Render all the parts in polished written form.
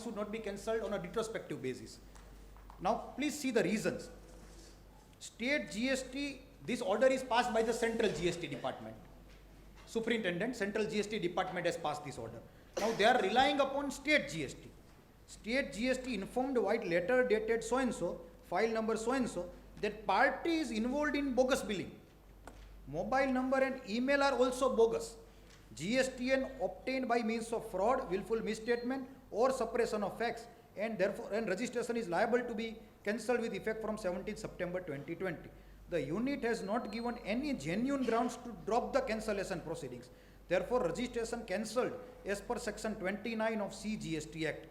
should not be cancelled on a retrospective basis. Now, please see the reasons. State GST, this order is passed by the Central GST Department. Superintendent, Central GST Department has passed this order. Now, they are relying upon State GST. State GST informed white letter dated so-and-so, file number so-and-so, that party is involved in bogus billing. Mobile number and email are also bogus. GSTN obtained by means of fraud, willful misstatement or suppression of facts, and therefore registration is liable to be cancelled with effect from 17th September 2020. The unit has not given any genuine grounds to drop the cancellation proceedings. Therefore, registration cancelled as per section 29 of CGST Act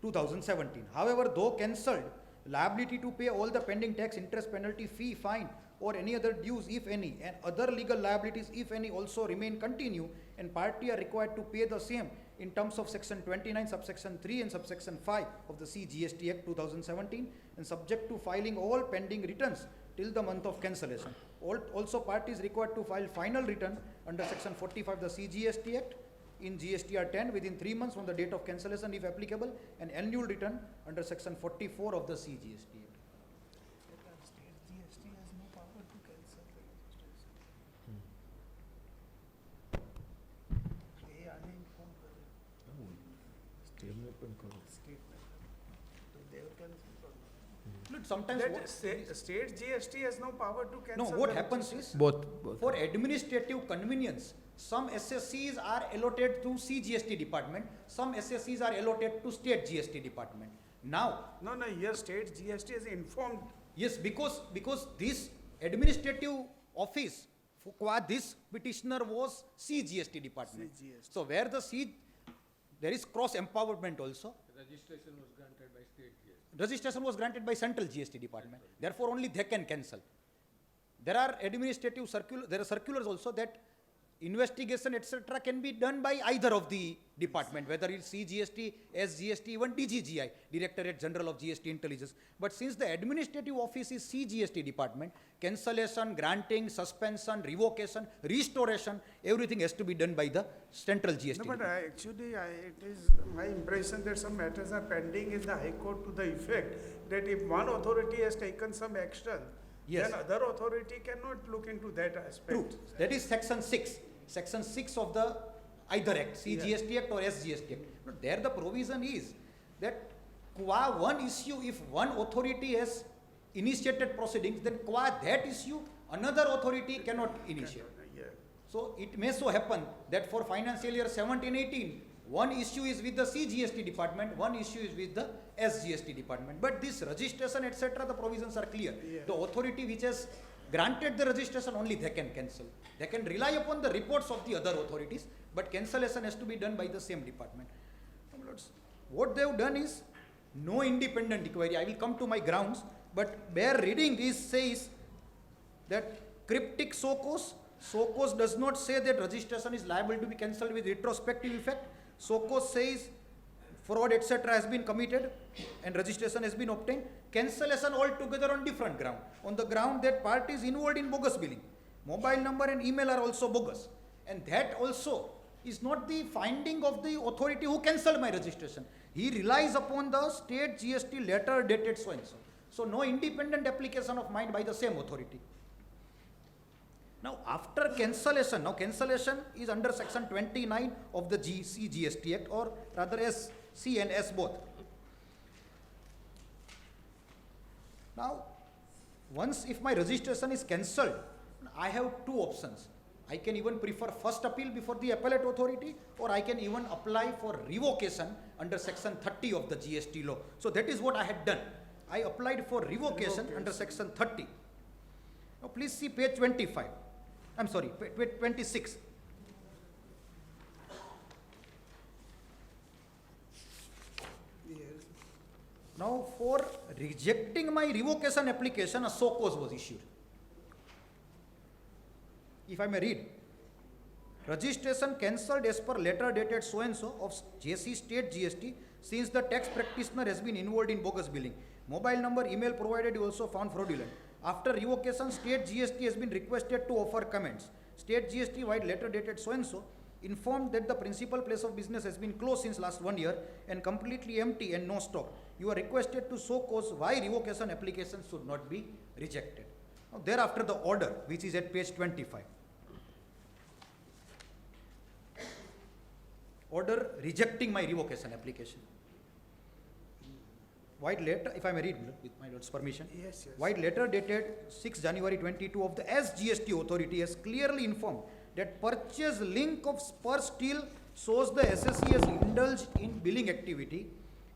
2017. However, though cancelled, liability to pay all the pending tax, interest, penalty, fee, fine or any other dues, if any, and other legal liabilities, if any, also remain continue, and party are required to pay the same in terms of section 29, subsection 3 and subsection 5 of the CGST Act 2017, and subject to filing all pending returns till the month of cancellation. Also, party is required to file final return under section 45 of the CGST Act in GSTR 10 within 3 months from the date of cancellation if applicable, and annual return under section 44 of the CGST Act. State GST has no power to cancel the registration. They are informed by the state level. So they will cancel or not? Look, sometimes That state GST has no power to cancel. no, what the happens registration. is, Both. for administrative convenience, some SSCs are allotted to CGST department, some SSCs are allotted to state GST department. Now, No, here state GST is informed. yes, because this administrative office, for this petitioner was CGST department. CGST. So where there is cross empowerment also. Registration was granted by state GST. Registration was granted by Central GST department. Therefore, only they can cancel. There are administrative there are circulars also that investigation, etc., can be done by either of the department, whether it's CGST, SGST, even DGGI, Directorate General of GST Intelligence. But since the administrative office is CGST department, cancellation, granting, suspension, revocation, restoration, everything has to be done by the Central GST. No, but department. it is my impression that some matters are pending in the High Court to the effect that if one authority has taken some action, Yes. then other authority cannot look into that aspect. True. That is section 6. Section 6 of the either act, CGST Act or SGST Act. But there the provision is that qua one issue, if one authority has initiated proceedings, then qua that issue, another authority cannot initiate. Yeah. So it may so happen that for financial year 17-18, one issue is with the CGST department, one issue is with the SGST department. But this registration, etc., the provisions are clear. Yeah. The authority which has granted the registration, only they can cancel. They can rely upon the reports of the other authorities, but cancellation has to be done by the same department. What they have done is no independent inquiry. I will come to my grounds, but bare reading this says that cryptic SOCOS does not say that registration is liable to be cancelled with retrospective effect. SOCOS says fraud, etc., has been committed and registration has been obtained. Cancellation altogether on different ground. On the ground that party is involved in bogus billing. Mobile number and email are also bogus. And that also is not the finding of the authority who cancelled my registration. He relies upon the state GST letter dated so and so. So no independent application of mine by the same authority. Now after cancellation, now cancellation is under section 29 of the CGST Act, or rather as C and S both. Now once if my registration is cancelled, I have two options. I can even prefer first appeal before the appellate authority, or I can even apply for revocation under section 30 of the GST law. So that is what I had done. I applied for revocation under section 30. Now please see page 25. I'm sorry, page 26. Yes. Now for rejecting my revocation application, a SOCOS was issued. If I may read, registration cancelled as per letter dated so and so of JC State GST since the tax practitioner has been involved in bogus billing. Mobile number, email provided is also found fraudulent. After revocation, State GST has been requested to offer comments. State GST white letter dated so and so informed that the principal place of business has been closed since last 1 year and completely empty and no stock. You are requested to show cause why revocation application should not be rejected. Now, thereafter the order, which is at page 25. Order rejecting my revocation application. White letter, if I may read with my lord's permission. Yes, yes. White letter dated 6 January 22 of the SGST authority has clearly informed that purchase link of spur steel shows the SSE has indulged in billing activity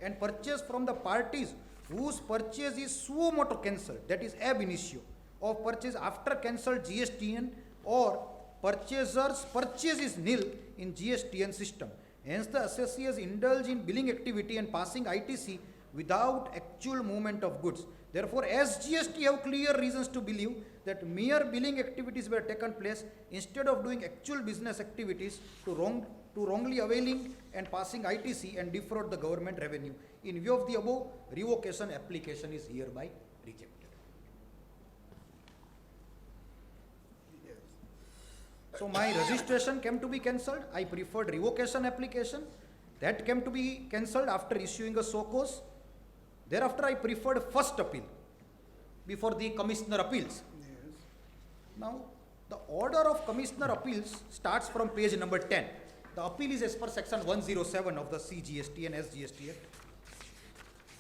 and purchase from the parties whose purchase is suo motu cancelled, that is ab initio, or purchase after cancelled GSTN, or purchaser's purchase is nil in GSTN system. Hence the SSE has indulged in billing activity and passing ITC without actual movement of goods. Therefore, as GST have clear reasons to believe that mere billing activities were taken place instead of doing actual business activities to wrongly availing and passing ITC and defraud the government revenue. In view of the above, revocation application is hereby rejected. Yes. So my registration came to be cancelled. I preferred revocation application. That came to be cancelled after issuing a show cause. Thereafter, I preferred first appeal before the Commissioner Appeals. Yes. Now, the order of Commissioner Appeals starts from page number 10. The appeal is as per section 107 of the CGST and SGST Act.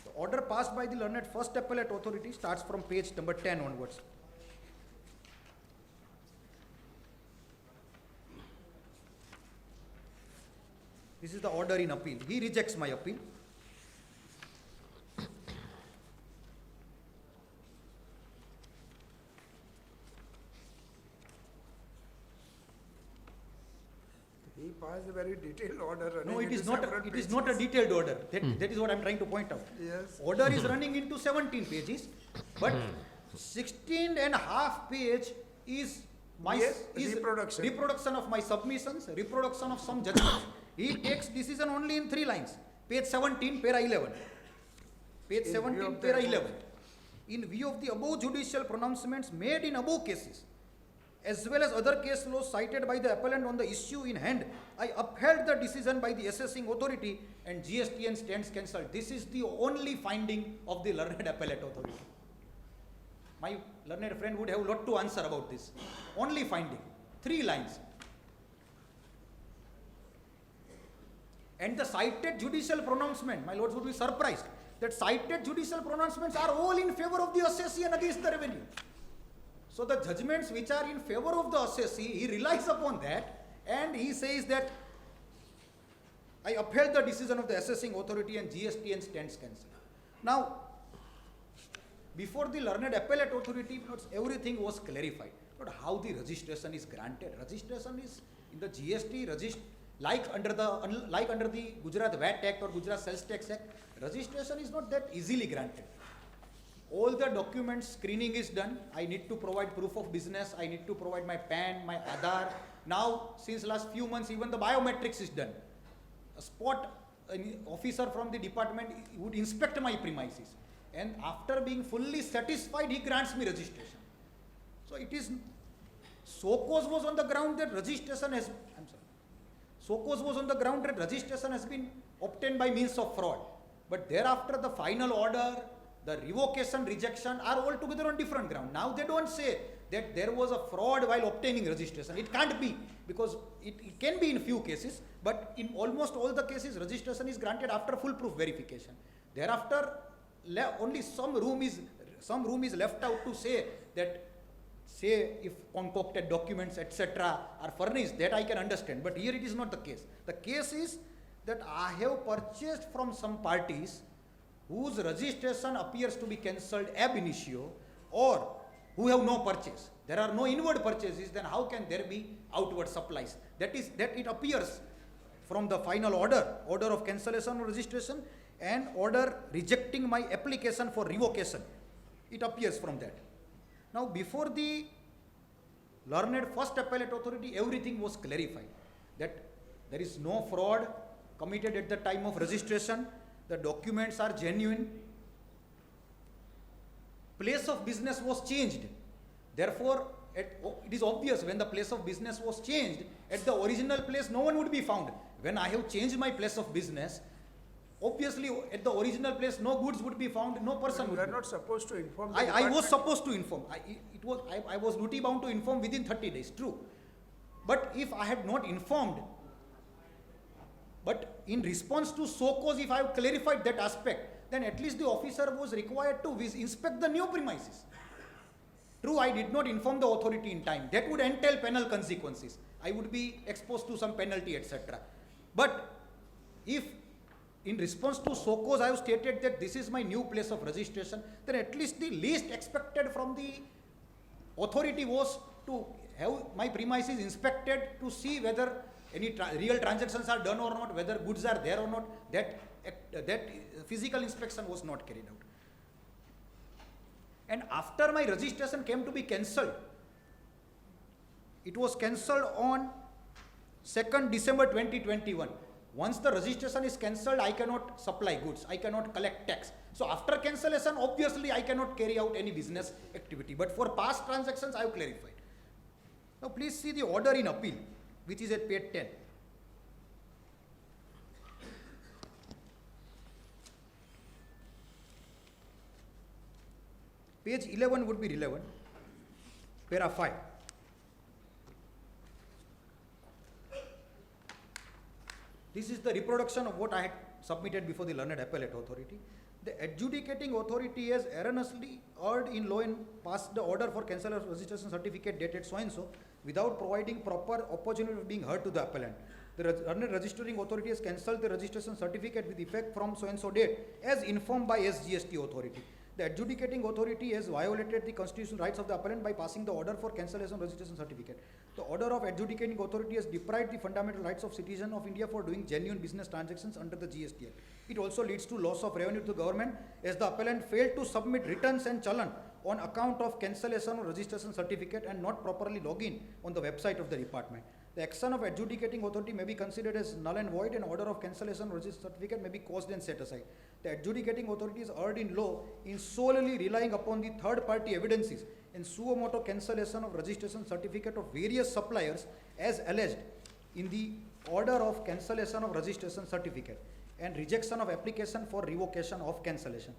The order passed by the learned First Appellate Authority starts from page number 10 onwards. This is the order in appeal. He rejects my appeal. He passed a very detailed order running No, it is into not. several It is not a pages. detailed order. That is what I am trying to point out. Yes. Order is running into 17 pages, but 16 and a half page is my Yes, is reproduction. of my submissions, reproduction of some judgments. He takes decision only in 3 lines. Page 17, para 11. Page In view 17, of the para above. 11. In view of the above judicial pronouncements made in above cases, as well as other case laws cited by the appellant on the issue in hand, I upheld the decision by the assessing authority and GSTN stands cancelled. This is the only finding of the learned appellate authority. My learned friend would have a lot to answer about this. Only finding. 3 lines. And the cited judicial pronouncement, my lords would be surprised that cited judicial pronouncements are all in favor of the assessee and against the revenue. So the judgments which are in favor of the assessee, he relies upon that and he says that I upheld the decision of the assessing authority and GSTN stands cancelled. Now, before the learned appellate authority, everything was clarified. But how the registration is granted? Registration is in the GST like under the Gujarat VAT Act or Gujarat Sales Tax Act. Registration is not that easily granted. All the documents screening is done. I need to provide proof of business. I need to provide my PAN, my Aadhaar. Now, since last few months, even the biometrics is done. A spot an officer from the department would inspect my premises. And after being fully satisfied, he grants me registration. So it is, SOCOS was on the ground that registration has, SOCOS was on the ground that registration has been obtained by means of fraud. But thereafter, the final order, the revocation, rejection are all together on different ground. Now they don't say that there was a fraud while obtaining registration. It can't be, because it can be in few cases, but in almost all the cases, registration is granted after full proof verification. Thereafter, only some room is left out to say that, say if concocted documents etc. are furnished, that I can understand. But here it is not the case. The case is that I have purchased from some parties whose registration appears to be cancelled ab initio, or who have no purchase. There are no inward purchases, then how can there be outward supplies? That it appears from the final order of cancellation or registration and order rejecting my application for revocation. It appears from that. Now before the learned First Appellate Authority, everything was clarified, that there is no fraud committed at the time of registration, the documents are genuine, place of business was changed, therefore it is obvious when the place of business was changed, at the original place no one would be found. When I have changed my place of business, obviously at the original place no goods would be found, no person You would are be. not supposed to inform the I department. was supposed to inform. I was duty bound to inform within 30 days, true. But if I had not informed, but in response to SOCOS, if I have clarified that aspect, then at least the officer was required to inspect the new premises. True, I did not inform the authority in time. That would entail penal consequences. I would be exposed to some penalty, etc. But if in response to SOCOS I have stated that this is my new place of registration, then at least the least expected from the authority was to have my premises inspected to see whether any real transactions are done or not, whether goods are there or not. That physical inspection was not carried out. And after my registration came to be cancelled, it was cancelled on 2nd December 2021. Once the registration is cancelled, I cannot supply goods, I cannot collect tax. So after cancellation, obviously I cannot carry out any business activity. But for past transactions, I have clarified. Now please see the order in appeal, which is at page 10. Page 11 would be relevant, para 5. This is the reproduction of what I had submitted before the Learned Appellate Authority. The adjudicating authority has erroneously erred in law and passed the order for cancel of registration certificate dated so and so without providing proper opportunity of being heard to the appellant. The Learned Registering Authority has cancelled the registration certificate with effect from so and so date as informed by SGST authority. The adjudicating authority has violated the constitutional rights of the appellant by passing the order for cancellation of registration certificate. The order of adjudicating authority has deprived the fundamental rights of citizen of India for doing genuine business transactions under the GST Act. It also leads to loss of revenue to the government as the appellant failed to submit returns and challan on account of cancellation of registration certificate and not properly log in on the website of the department. The action of adjudicating authority may be considered as null and void, and order of cancellation of registration certificate may be caused and set aside. The adjudicating authority is erred in law in solely relying upon the third party evidences in suo motu cancellation of registration certificate of various suppliers as alleged in the order of cancellation of registration certificate and rejection of application for revocation of cancellation.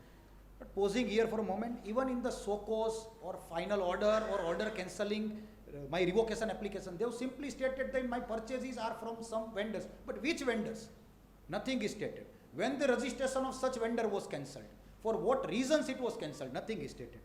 But pausing here for a moment, even in the SOCOS or final order or order cancelling my revocation application, they have simply stated that my purchases are from some vendors. But which vendors? Nothing is stated. When the registration of such vendor was cancelled, for what reasons it was cancelled, nothing is stated.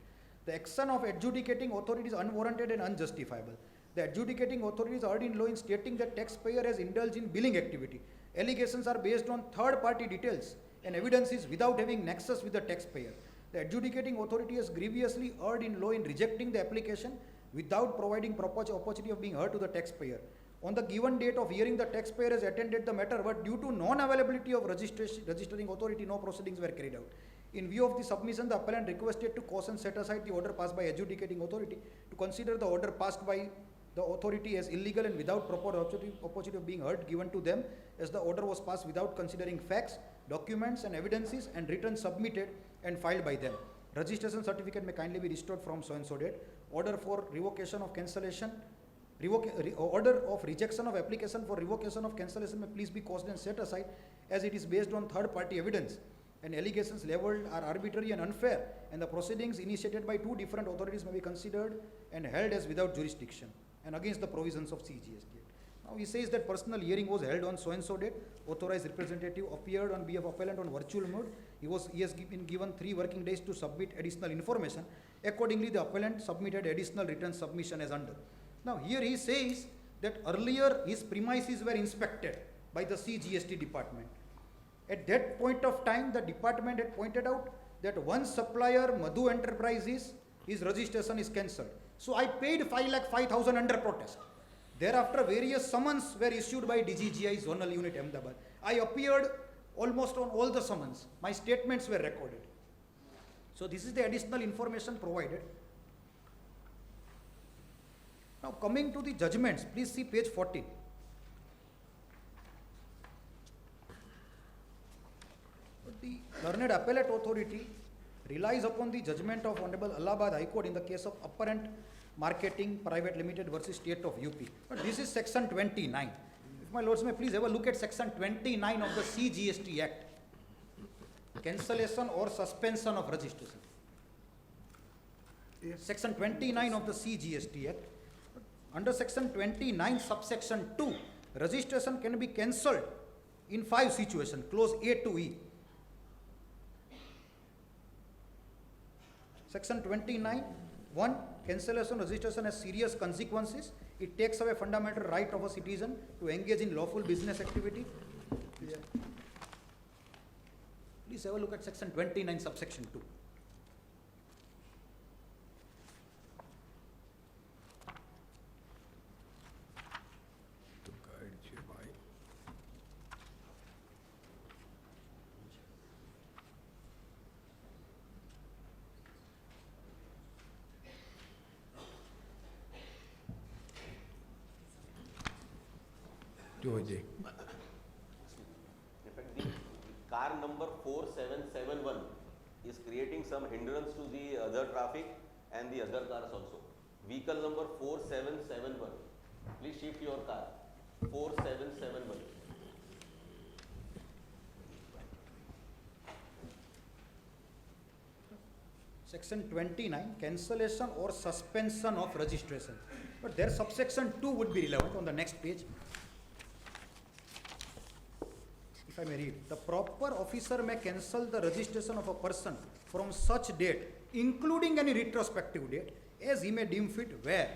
The action of adjudicating authority is unwarranted and unjustifiable. The adjudicating authority is erred in law in stating that taxpayer has indulged in billing activity. Allegations are based on third party details and evidences without having nexus with the taxpayer. The adjudicating authority has grievously erred in law in rejecting the application without providing proper opportunity of being heard to the taxpayer. On the given date of hearing, the taxpayer has attended the matter, but due to non-availability of registering authority, no proceedings were carried out. In view of the submission, the appellant requested to caution set aside the order passed by adjudicating authority to consider the order passed by the authority as illegal and without proper opportunity of being heard given to them, as the order was passed without considering facts, documents and evidences and written submitted and filed by them. Registration certificate may kindly be restored from so and so date. Order for revocation of cancellation, order of rejection of application for revocation of cancellation may please be caused and set aside, as it is based on third party evidence and allegations leveled are arbitrary and unfair, and the proceedings initiated by two different authorities may be considered and held as without jurisdiction and against the provisions of CGST. Now he says that personal hearing was held on so and so date. Authorized representative appeared on behalf of appellant on virtual mode. He has been given 3 working days to submit additional information. Accordingly, the appellant submitted additional written submission as under. Now here he says that earlier his premises were inspected by the CGST department. At that point of time, the department had pointed out that one supplier, Madhu Enterprises, his registration is cancelled. So I paid 5,05,000 under protest. Thereafter, various summons were issued by DGGI Zonal Unit Ahmedabad. I appeared almost on all the summons. My statements were recorded. So this is the additional information provided. Now coming to the judgments, please see page 14. The Learned Appellate Authority relies upon the judgment of Honorable Allahabad High Court in the case of apparent Marketing Private Limited versus State of UP. But this is section 29. If my lords may please have a look at section 29 of the CGST Act. Cancellation or suspension of registration. Yes. Section 29 of the CGST Act. Under section 29 subsection 2, registration can be cancelled in 5 situations, clause A to E. Section 29, 1, cancellation registration has serious consequences. It takes away fundamental right of a citizen to engage in lawful business activity. Yeah. Please have a look at section 29 subsection 2. Georgie. In fact, the car number 4771 is creating some hindrance to the other traffic and the other cars also. Vehicle number 4771. Please shift your car. 4771. Section 29, cancellation or suspension of registration. But their subsection 2 would be relevant on the next page. If I may read, the proper officer may cancel the registration of a person from such date, including any retrospective date, as he may deem fit where.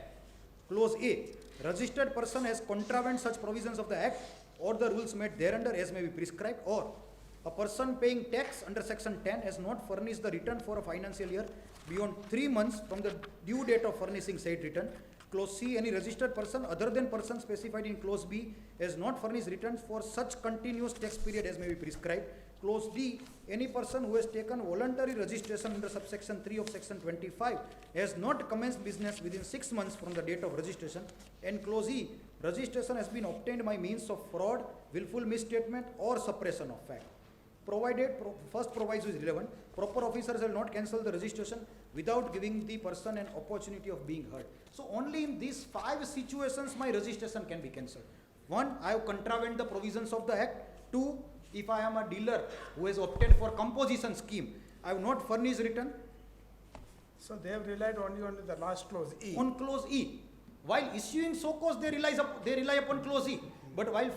Clause A, registered person has contravened such provisions of the Act or the rules made thereunder as may be prescribed, or a person paying tax under section 10 has not furnished the return for a financial year beyond 3 months from the due date of furnishing said return. Clause C, any registered person other than person specified in clause B has not furnished returns for such continuous tax period as may be prescribed. Clause D, any person who has taken voluntary registration under subsection 3 of section 25 has not commenced business within 6 months from the date of registration. And clause E, registration has been obtained by means of fraud, willful misstatement or suppression of fact. Provided, first proviso is relevant, proper officers shall not cancel the registration without giving the person an opportunity of being heard. So only in these 5 situations my registration can be cancelled. 1, I have contravened the provisions of the Act. 2, if I am a dealer who has opted for composition scheme, I have not furnished return. So they have relied only on the last clause, E. On clause E. While issuing so cause they rely upon clause E. But while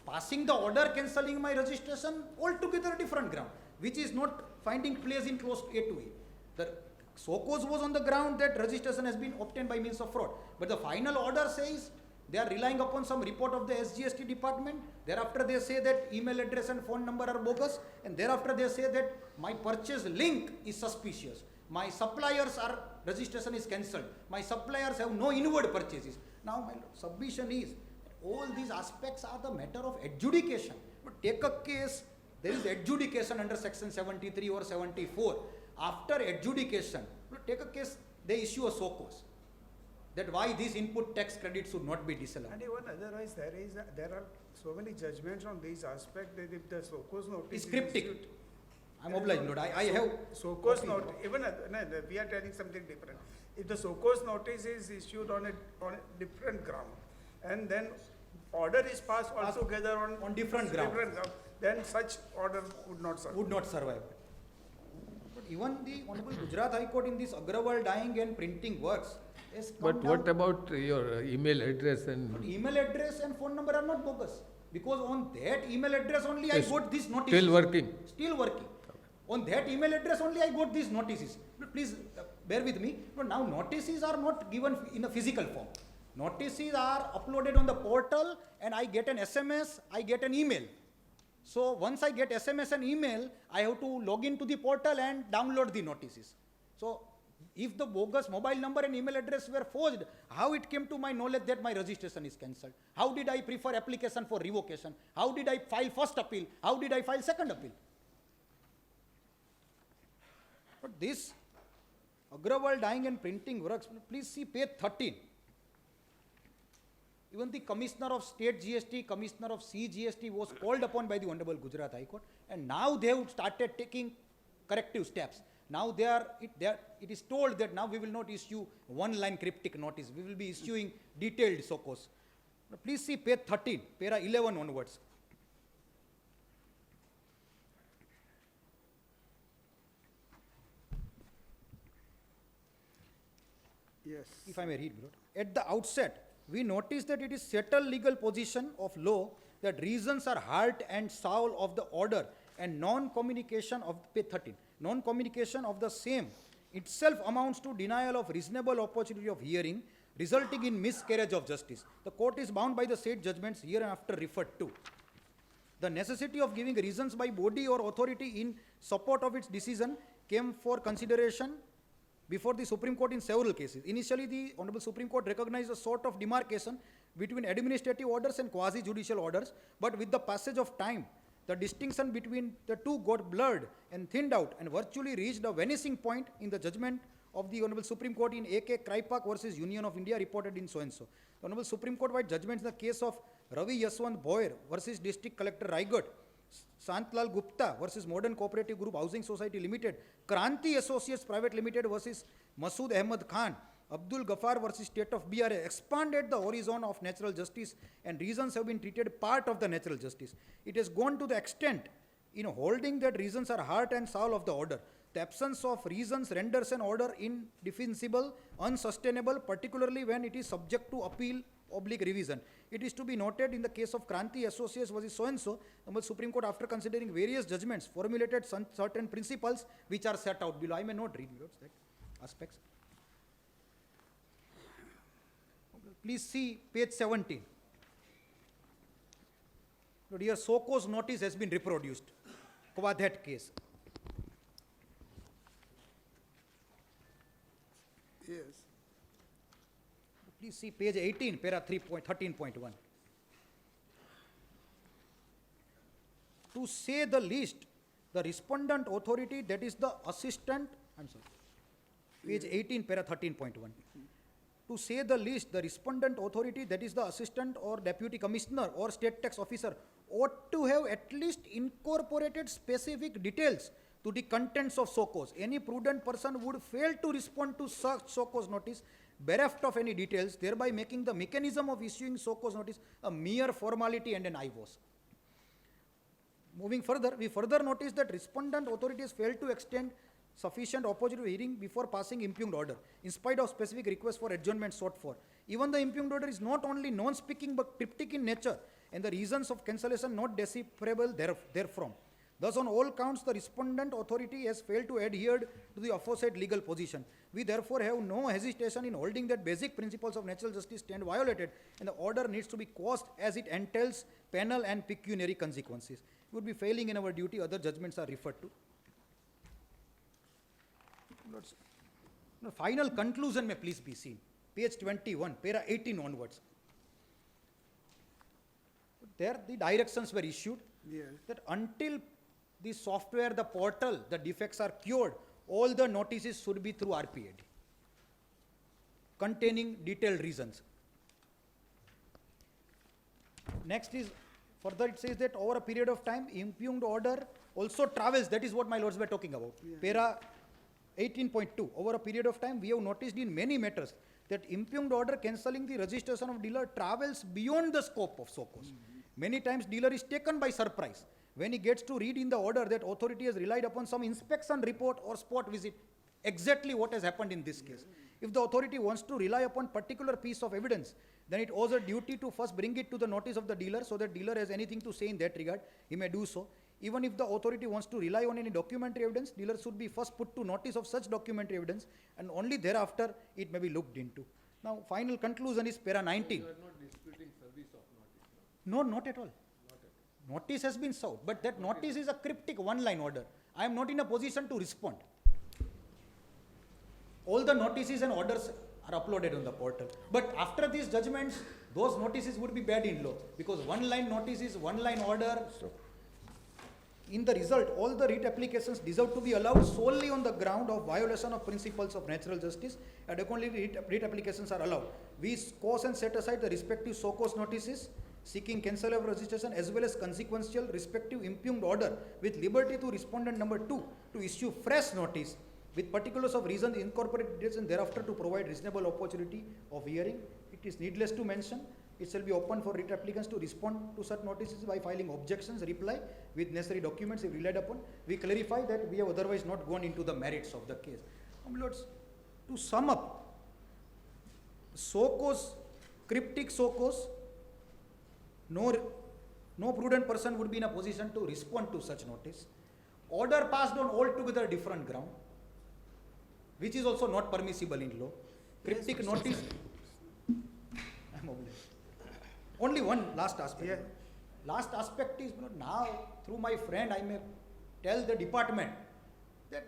passing the order cancelling my registration, altogether different ground, which is not finding place in clause A to E. The so cause was on the ground that registration has been obtained by means of fraud. But the final order says they are relying upon some report of the SGST department. Thereafter they say that email address and phone number are bogus. And thereafter they say that my purchase link is suspicious. My suppliers are, registration is cancelled. My suppliers have no inward purchases. Now my submission is, all these aspects are the matter of adjudication. But take a case, there is adjudication under section 73 or 74. After adjudication, take a case, they issue a so cause. That why this input tax credit should not be disallowed. And even otherwise, there are so many judgments on these aspects that if the so cause notice It's is cryptic. issued- I'm obliged, Lord. I have. So cause copy. notice, even, we are telling something different. If the so cause notice is issued on a different ground, and then order is passed altogether on different ground. then such order would not serve. Would not survive. But even the Honorable Gujarat High Court in this Agrawal Dyeing and Printing Works has come But what down- about your email address But and email address and phone number are not bogus. Because on that email address only I Yes, got this notice. still working? Still working. On that email address only I got these notices. But please bear with me. But now notices are not given in a physical form. Notices are uploaded on the portal and I get an SMS, I get an email. So once I get SMS and email, I have to log into the portal and download the notices. So if the bogus mobile number and email address were forged, how it came to my knowledge that my registration is cancelled? How did I prefer application for revocation? How did I file first appeal? How did I file second appeal? But this Agrawal Dyeing and Printing Works, please see page 13. Even the Commissioner of State GST, Commissioner of CGST was called upon by the Honorable Gujarat High Court, and now they have started taking corrective steps. Now it is told that now we will not issue one-line cryptic notice. We will be issuing detailed SOCOs. Now, please see page 13, para 11 onwards. Yes. If I may read, my lord. At the outset, we notice that it is settled legal position of law that reasons are heart and soul of the order and non-communication of page 13. Non-communication of the same itself amounts to denial of reasonable opportunity of hearing, resulting in miscarriage of justice. The court is bound by the said judgments hereinafter referred to. The necessity of giving reasons by body or authority in support of its decision came for consideration before the Supreme Court in several cases. Initially, the Honorable Supreme Court recognized a sort of demarcation between administrative orders and quasi-judicial orders, but with the passage of time, the distinction between the two got blurred and thinned out and virtually reached a vanishing point in the judgment of the Honorable Supreme Court in A.K. Kraipak versus Union of India reported in so-and-so. The Honorable Supreme Court wide judgments in the case of Ravi Yaswant Boyer versus District Collector Raigad, Santlal Gupta versus Modern Cooperative Group Housing Society Limited, Kranti Associates Private Limited versus Masood Ahmad Khan, Abdul Ghaffar versus State of BRA expanded the horizon of natural justice, and reasons have been treated part of the natural justice. It has gone to the extent in holding that reasons are heart and soul of the order. The absence of reasons renders an order indefensible, unsustainable, particularly when it is subject to appeal oblique revision. It is to be noted in the case of Kranti Associates versus so-and-so, the Supreme Court, after considering various judgments, formulated certain principles which are set out below. I may not read that aspects. Please see page 17. But here SOCO's notice has been reproduced. That case. Yes. Please see page 18, para 13.1. To say the least, the respondent authority, that is the assistant, page 18, para 13.1. To say the least, the respondent authority, that is the assistant or deputy commissioner or state tax officer, ought to have at least incorporated specific details to the contents of SOCOs. Any prudent person would fail to respond to such SOCOs notice bereft of any details, thereby making the mechanism of issuing SOCOs notice a mere formality and an IVOS. Moving further, we further notice that respondent authorities failed to extend sufficient opportunity of hearing before passing impugned order, in spite of specific requests for adjournment sought for. Even the impugned order is not only non-speaking but cryptic in nature, and the reasons of cancellation not decipherable therefrom. Thus, on all counts, the respondent authority has failed to adhere to the aforesaid legal position. We therefore have no hesitation in holding that basic principles of natural justice stand violated, and the order needs to be quashed as it entails penal and pecuniary consequences. We would be failing in our duty, other judgments are referred to. Now, final conclusion may please be seen. Page 21, para 18 onwards. There the directions were issued Yes. that until the software, the portal, the defects are cured, all the notices should be through RPAD, containing detailed reasons. Next is, further it says that over a period of time, impugned order also travels, that is what my lords were talking about. Para 18.2, over a period of time, we have noticed in many matters that impugned order cancelling the registration of dealer travels beyond the scope of SOCOs. Many times dealer is taken by surprise when he gets to read in the order that authority has relied upon some inspection report or spot visit, exactly what has happened in this case. If the authority wants to rely upon particular piece of evidence, then it owes a duty to first bring it to the notice of the dealer, so that dealer has anything to say in that regard, he may do so. Even if the authority wants to rely on any documentary evidence, dealer should be first put to notice of such documentary evidence, and only thereafter it may be looked into. Now, final conclusion is para 19. You are not disputing service of notice. No, not at all. Notice has been served, but that notice is a cryptic one-line order. I am not in a position to respond. All the notices and orders are uploaded on the portal. But after these judgments, those notices would be bad in law, because one-line notice is one-line order. In the result, all the writ applications deserve to be allowed solely on the ground of violation of principles of natural justice, and accordingly writ applications are allowed. We cause and set aside the respective SOCOs notices, seeking cancel of registration as well as consequential respective impugned order, with liberty to respondent number 2 to issue fresh notice with particulars of reasons incorporated details and thereafter to provide reasonable opportunity of hearing. It is needless to mention, it shall be open for writ applicants to respond to such notices by filing objections, reply with necessary documents if relied upon. We clarify that we have otherwise not gone into the merits of the case. My lords, to sum up, SOCOs, cryptic SOCOs, no prudent person would be in a position to respond to such notice. Order passed on altogether different ground, which is also not permissible in law. Cryptic Yes, notice. I'm obliged. Only one last aspect. Yeah. Last aspect is, now through my friend I may tell the department that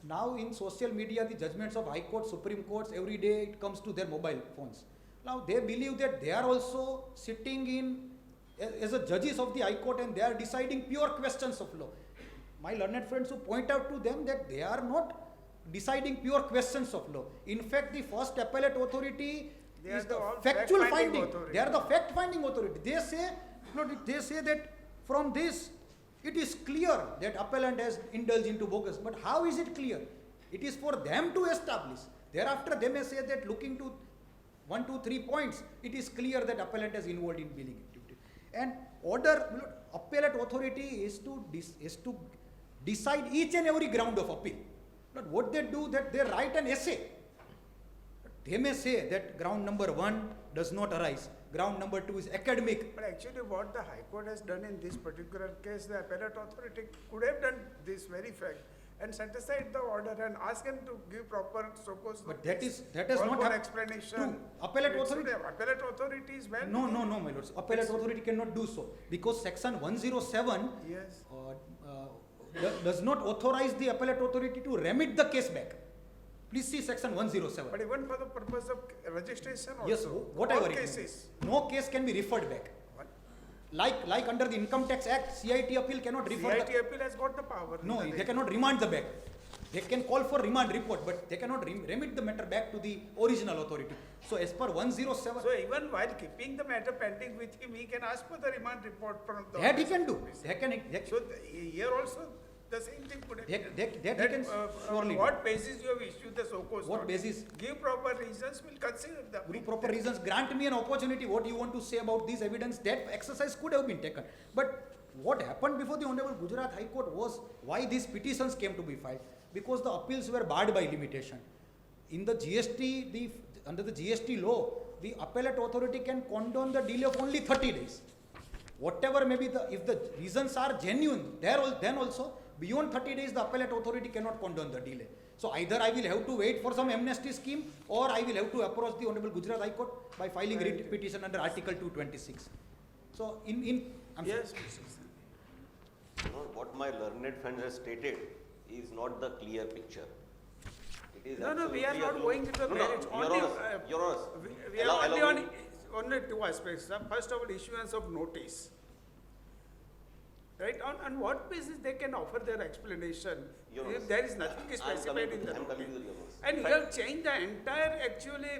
now in social media the judgments of High Court, Supreme Courts, every day it comes to their mobile phones. Now they believe that they are also sitting in as a judges of the High Court and they are deciding pure questions of law. My learned friends who point out to them that they are not deciding pure questions of law. In fact, the first appellate authority They is are the the all factual fact-finding finding. authority. They are the fact finding authority. They say that from this it is clear that appellant has indulged into bogus. But how is it clear? It is for them to establish. Thereafter they may say that looking to 1, 2, 3 points, it is clear that appellant is involved in billing activity. And appellate authority is to decide each and every ground of appeal. But what they do, that they write an essay. They may say that ground number 1 does not arise, ground number 2 is academic. But actually what the High Court has done in this particular case, the appellate authority could have done this very fact and set aside the order and ask him to give proper SOCOs. But that has Call not for happened. explanation. True. Appellate It should authority. have. Appellate authority is well. No, my lords. Appellate authority cannot do so because section 107 Yes. does not authorize the appellate authority to remit the case back. Please see section 107. But even for the purpose of registration also. Yes, whatever all it is. cases. No case can be referred back. What? Like under the Income Tax Act, CIT appeal cannot refer CIT the. appeal has got the power. No, they cannot remand the back. They can call for remand report, but they cannot remit the matter back to the original authority. So as per 107, So even while keeping the matter pending with him, he can ask for the remand report from the. that he can do. So here also, the same thing could have. That he can surely do. What basis you have issued the SOCOs? What notice? basis? Give proper reasons, we'll consider the. Give proper reasons, grant me an opportunity, what you want to say about this evidence, that exercise could have been taken. But what happened before the Honorable Gujarat High Court was why these petitions came to be filed. Because the appeals were barred by limitation. In the GST, under the GST law, the appellate authority can condone the delay of only 30 days. Whatever may be if the reasons are genuine, then also, beyond 30 days, the appellate authority cannot condone the delay. So either I will have to wait for some amnesty scheme or I will have to approach the Honorable Gujarat High Court by filing writ petition under Article 226. So I'm sorry. Yes, Mr. You know, what my learned friend has stated is not the clear picture. It is No, we are absolutely not a- going to the No, merits. Your Only, Honor, Your Honor. We are Allow only me- on, only two aspects. First of all, issuance of notice. Right, on what basis they can offer their explanation? Your Honor, If there is nothing I'm specified in the I'm coming to notice. the Your Honor. And you have changed the entire, actually,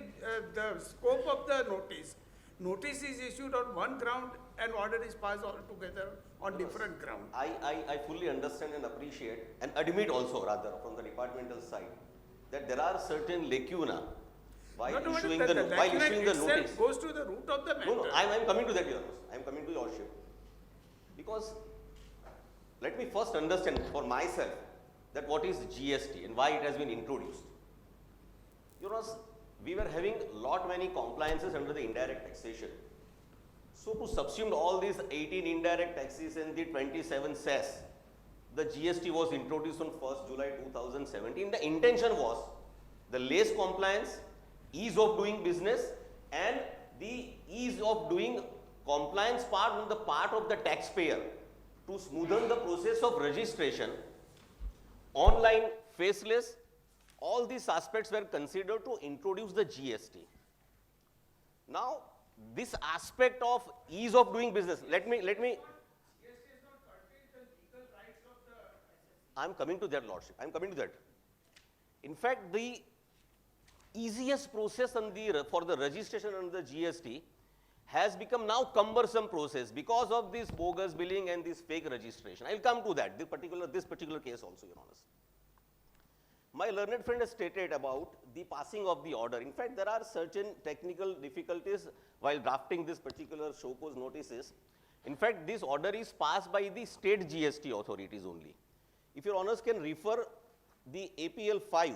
the scope of the notice. Notice is issued on one ground and order is passed altogether on different ground. I fully understand and appreciate and admit also rather from the departmental side that there are certain lacuna while Not only issuing that, the, the while document issuing the itself notice. goes to the root of the matter. No, I'm coming to that, Your Honor. I'm coming to your worship. Because let me first understand for myself that what is GST and why it has been introduced. Your Honor, we were having many compliances under the indirect taxation. So to subsume all these 18 indirect taxes and the 27 cess, the GST was introduced on 1st July 2017. The intention was the less compliance, ease of doing business and the ease of doing compliance part on the part of the taxpayer to smoothen the process of registration, online, faceless, all these aspects were considered to introduce the GST. Now, this aspect of ease of doing business, let me I'm coming to that, Lordship. I'm coming to that. In fact, the easiest process for the registration under the GST has become now cumbersome process because of this bogus billing and this fake registration. I'll come to that, this particular case also, Your Honor. my learned friend has stated about the passing of the order. In fact, there are certain technical difficulties while drafting this particular show cause notices. In fact, this order is passed by the state GST authorities only. If your honors can refer the APL 5,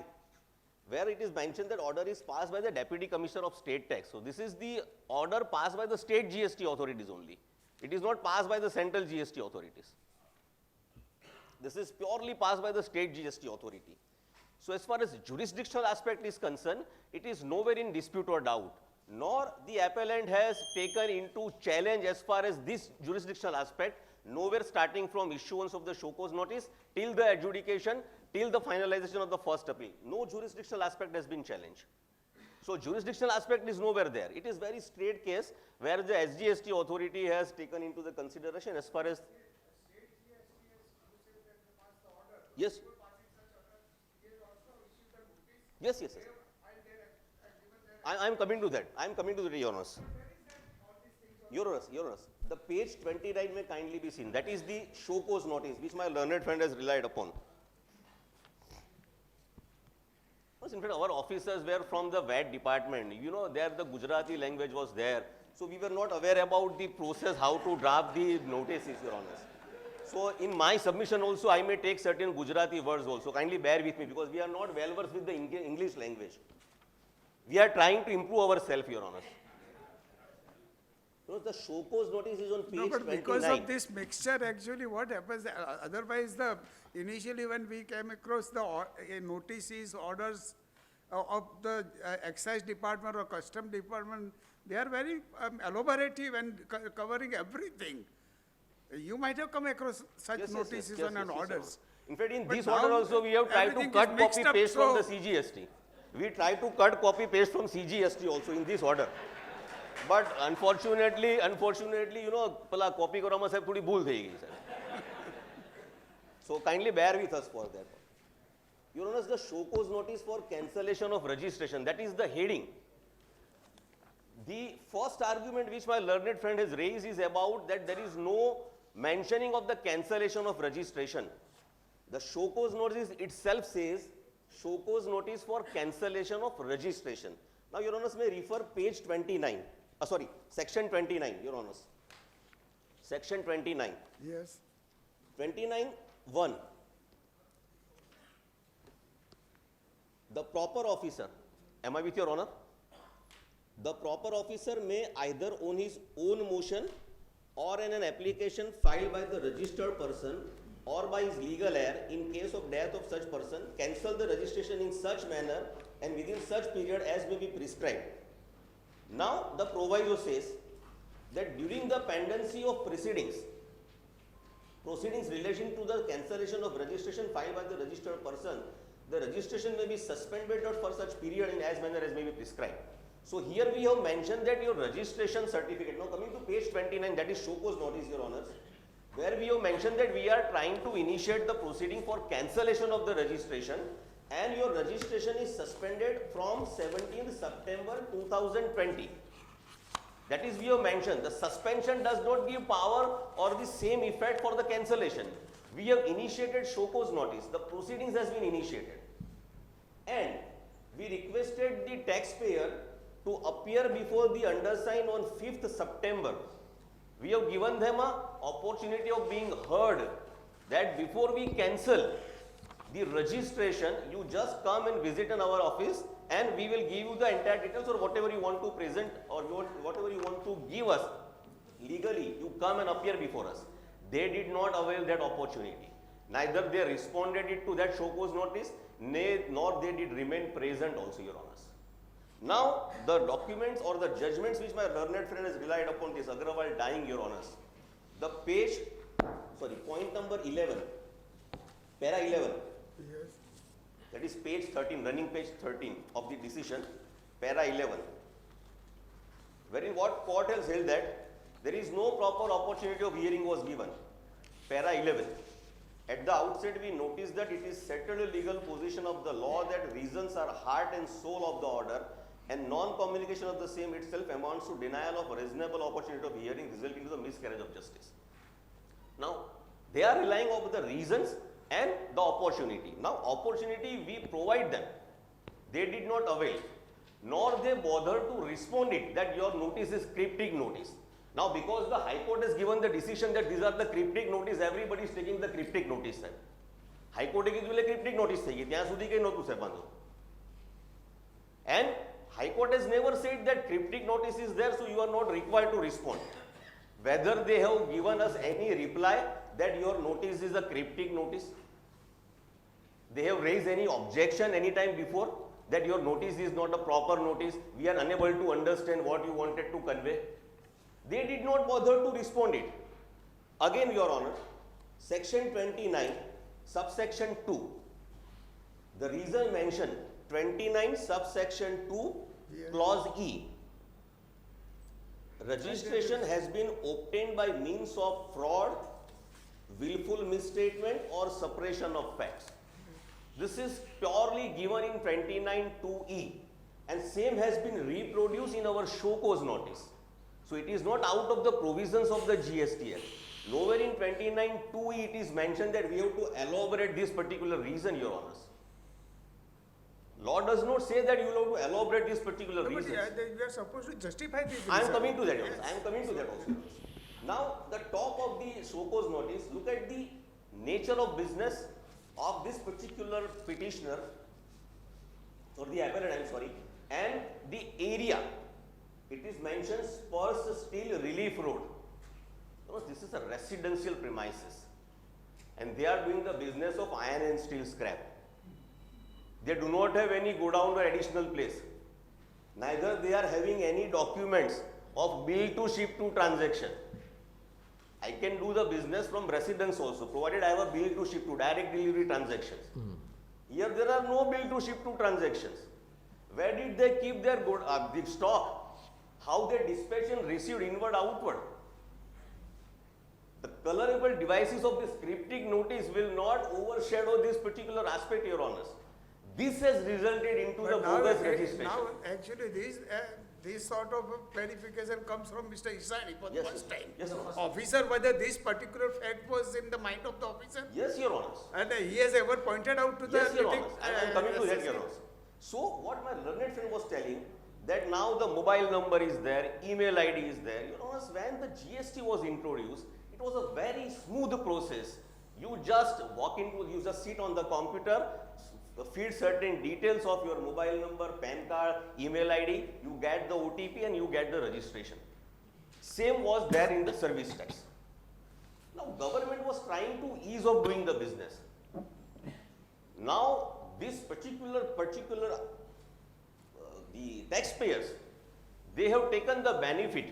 where it is mentioned that order is passed by the Deputy Commissioner of State Tax. So, this is the order passed by the state GST authorities only. It is not passed by the central GST authorities. This is purely passed by the state GST authority. So, as far as jurisdictional aspect is concerned, it is nowhere in dispute or doubt, nor the appellant has taken into challenge as far as this jurisdictional aspect, nowhere starting from issuance of the show cause notice till the adjudication, till the finalization of the first appeal. No jurisdictional aspect has been challenged. So, jurisdictional aspect is nowhere there. It is very straight case where the SGST authority has taken into the consideration as far as. Yes. Yes, yes, yes. I am coming to that. I am coming to the Your Honors. Your Honors, Your Honors. The page 29 may kindly be seen. That is the show cause notice which my learned friend has relied upon. In fact, our officers were from the VAT department. You know, there the Gujarati language was there. So, we were not aware about the process, how to draft the notices, Your Honors. So, in my submission also, I may take certain Gujarati words also. Kindly bear with me because we are not well versed with the English language. We are trying to improve ourselves, Your Honors. You know, the show cause notice is on page No, but 29. because of this mixture, actually what happens, otherwise initially when we came across the notices, orders of the excise department or custom department, they are very elaborative and covering everything. You might have come across such Yes, yes, yes, notices yes, on yes, an yes, orders. In fact, in But this now order also we have tried to everything is cut mixed copy up, paste from the so- CGST. We tried to cut copy paste from CGST also in this order. But unfortunately, you know, pala copy karama sahab thodi bhul થઈ ગઈ sir. So kindly bear with us for that. Your Honor, the show cause notice for cancellation of registration, that is the heading. The first argument which my learned friend has raised is about that there is no mentioning of the cancellation of registration. The show cause notice itself says show cause notice for cancellation of registration. Now, Your Honors may refer page 29. Section 29, Your Honors. Section 29. Yes. 29(1). The proper officer, am I with Your Honor? The proper officer may either on his own motion or in an application filed by the registered person or by his legal heir in case of death of such person cancel the registration in such manner and within such period as may be prescribed. Now, the proviso says that during the pendency of proceedings relating to the cancellation of registration filed by the registered person, the registration may be suspended for such period in as manner as may be prescribed. So, here we have mentioned that your registration certificate, now coming to page 29, that is show cause notice, Your Honors, where we have mentioned that we are trying to initiate the proceeding for cancellation of the registration and your registration is suspended from 17th September 2020. That is, we have mentioned the suspension does not give power or the same effect for the cancellation. We have initiated show cause notice, the proceedings has been initiated and we requested the taxpayer to appear before the undersigned on 5th September. We have given them an opportunity of being heard that before we cancel the registration, you just come and visit in our office and we will give you the entire details or whatever you want to present or whatever you want to give us legally, you come and appear before us. They did not avail that opportunity. Neither they responded it to that show cause notice, nor they did remain present also, Your Honors. Now, the documents or the judgments which my learned friend has relied upon this Agrawal dying, Your Honors. The point number 11, para 11. Yes. That is page 13, running page 13 of the decision, para 11. Wherein what court has held that there is no proper opportunity of hearing was given. Para 11. At the outset, we noticed that it is settled legal position of the law that reasons are heart and soul of the order and non-communication of the same itself amounts to denial of reasonable opportunity of hearing resulting to the miscarriage of justice. Now, they are relying on the reasons and the opportunity. Now opportunity we provide them, they did not avail, nor they bother to respond it that your notice is cryptic notice. Now because the High Court has given the decision that these are the cryptic notice, everybody is taking the cryptic notice. High Court એ કીધું એટલે cryptic notice થઈ ગઈ, ત્યાં સુધી કઈ નહોતું સાહેબ વાંધો. And High Court has never said that cryptic notice is there, so you are not required to respond. Whether they have given us any reply that your notice is a cryptic notice, they have raised any objection any time before that your notice is not a proper notice, we are unable to understand what you wanted to convey. They did not bother to respond it. Again, Your Honor, section 29, subsection 2, the reason mentioned 29 subsection 2 clause E. Registration has been obtained by means of fraud, willful misstatement or suppression of facts. This is purely given in 29(2)E and same has been reproduced in our show cause notice. So it is not out of the provisions of the GSTL. Nowhere in 29(2)E it is mentioned that we have to elaborate this particular reason, Your Honors. Law does not say that you have to elaborate this particular But reason. we are supposed to justify this. I am reason. coming to that also. I am coming to that also. Now, the top of the show cause notice, look at the nature of business of this particular petitioner, or the appellant, I am sorry, and the area. It is mentioned Spurs Steel Relief Road. Because this is a residential premises, and they are doing the business of iron and steel scrap. They do not have any godown or additional place. Neither they are having any documents of bill to ship to transaction. I can do the business from residence also, provided I have a bill to ship to direct delivery transactions. Here there are no bill to ship to transactions. Where did they keep their the stock? How they dispatch and received inward outward? The colorable devices of this cryptic notice will not overshadow this particular aspect, Your Honors. This has resulted into the But now, bogus registration. now actually this sort of clarification comes from Mr. Isani for the Yes, first sir. time. Yes, sir. Officer, whether this particular fact was in the mind of the officer? Yes, Your Honors. And he has ever pointed out to the. Yes, Your Honors. I am coming to that, assessor? Your Honors. So, what my learned friend was telling, that now the mobile number is there, email ID is there. Your Honors, when the GST was introduced, it was a very smooth process. You just walk into, you just sit on the computer, feed certain details of your mobile number, PAN card, email ID, you get the OTP and you get the registration. Same was there in the service tax. Now, government was trying to ease of doing the business. Now, this particular the taxpayers, they have taken the benefit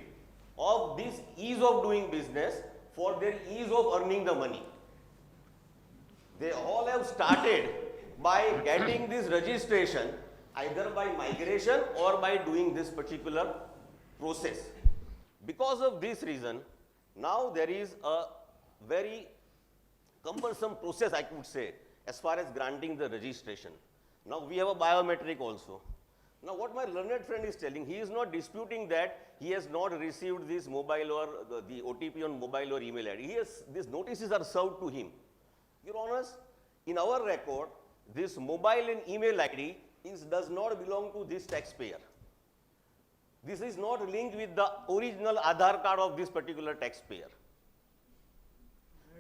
of this ease of doing business for their ease of earning the money. They all have started by getting this registration either by migration or by doing this particular process. Because of this reason, now there is a very cumbersome process, I could say, as far as granting the registration. Now we have a biometric also. Now what my learned friend is telling, he is not disputing that he has not received this mobile or the OTP on mobile or email ID. These notices are served to him. Your Honors, in our record, this mobile and email ID does not belong to this taxpayer. This is not linked with the original Aadhaar card of this particular taxpayer.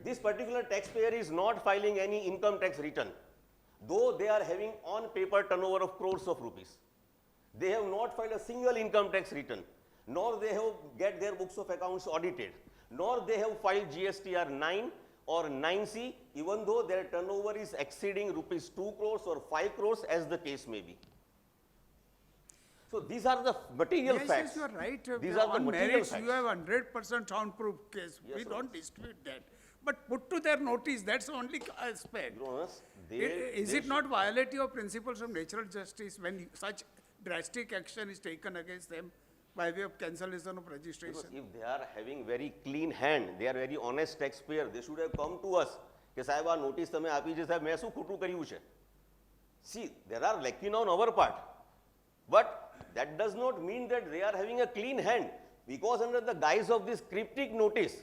This particular taxpayer is not filing any income tax return, though they are having on paper turnover of crores of rupees. They have not filed a single income tax return, nor they have get their books of accounts audited, nor they have filed GSTR 9 or 9C, even though their turnover is exceeding rupees 2 crores or 5 crores as the case may be. So these are the material Yes, facts. yes, you are right. These are the On material merits, facts. you have 100% soundproof case. Yes, We sir. don't dispute that. But put to their notice, that's the only aspect. Your Honors, Is it not violative of principles of natural justice when such drastic action is taken against them by way of cancellation of Because registration? if they are having very clean hand, they are very honest taxpayer, they should have come to us. કે સાહેબ આ notice તમે આપી છે સાહેબ મેં શું ખોટું કર્યું છે. See, there are lacuna on our part, but that does not mean that they are having a clean hand, because under the guise of this cryptic notice,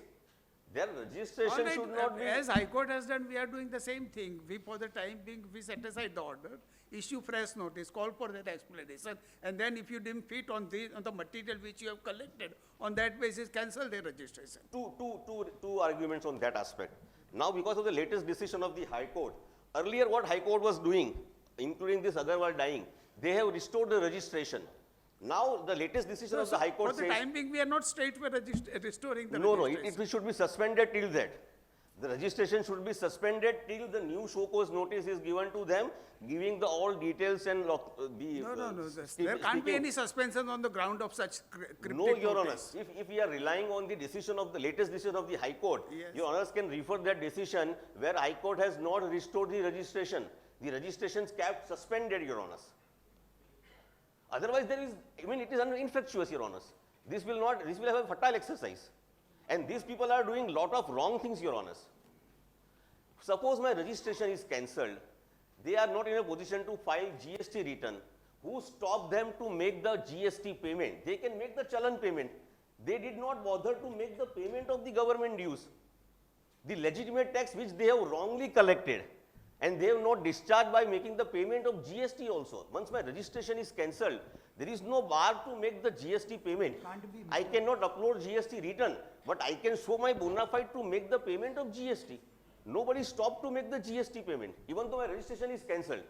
Their All registration right, should not be. as High Court has done, we are doing the same thing. We, for the time being, we set aside the order, issue fresh notice, call for that explanation, and then if you didn't fit on the material which you have collected, on that basis, cancel the registration. Two arguments on that aspect. Now, because of the latest decision of the High Court, earlier what High Court was doing, including this Agarwal dying, they have restored the registration. Now, the latest decision of the High Court For the says, time being, we are not straightway restoring the no, registration. it should be suspended till that. The registration should be suspended till the new show cause notice is given to them, giving the all details and the. No, there can't be any suspension on the ground of such cryptic No, Your Honor. notice. If we are relying on the decision of the latest decision of the High Court, Yes. Your Honors can refer that decision where High Court has not restored the registration. The registrations kept suspended, Your Honors. Otherwise, there is, it is infructuous, Your Honors. This will have a fertile exercise. And these people are doing lot of wrong things, Your Honors. Suppose my registration is cancelled, they are not in a position to file GST return. Who stopped them to make the GST payment? They can make the challan payment. They did not bother to make the payment of the government dues. The legitimate tax which they have wrongly collected, and they have not discharged by making the payment of GST also. Once my registration is cancelled, there is no bar to make the GST payment. I cannot upload GST return, but I can show my bona fide to make the payment of GST. Nobody stopped to make the GST payment, even though my registration is cancelled.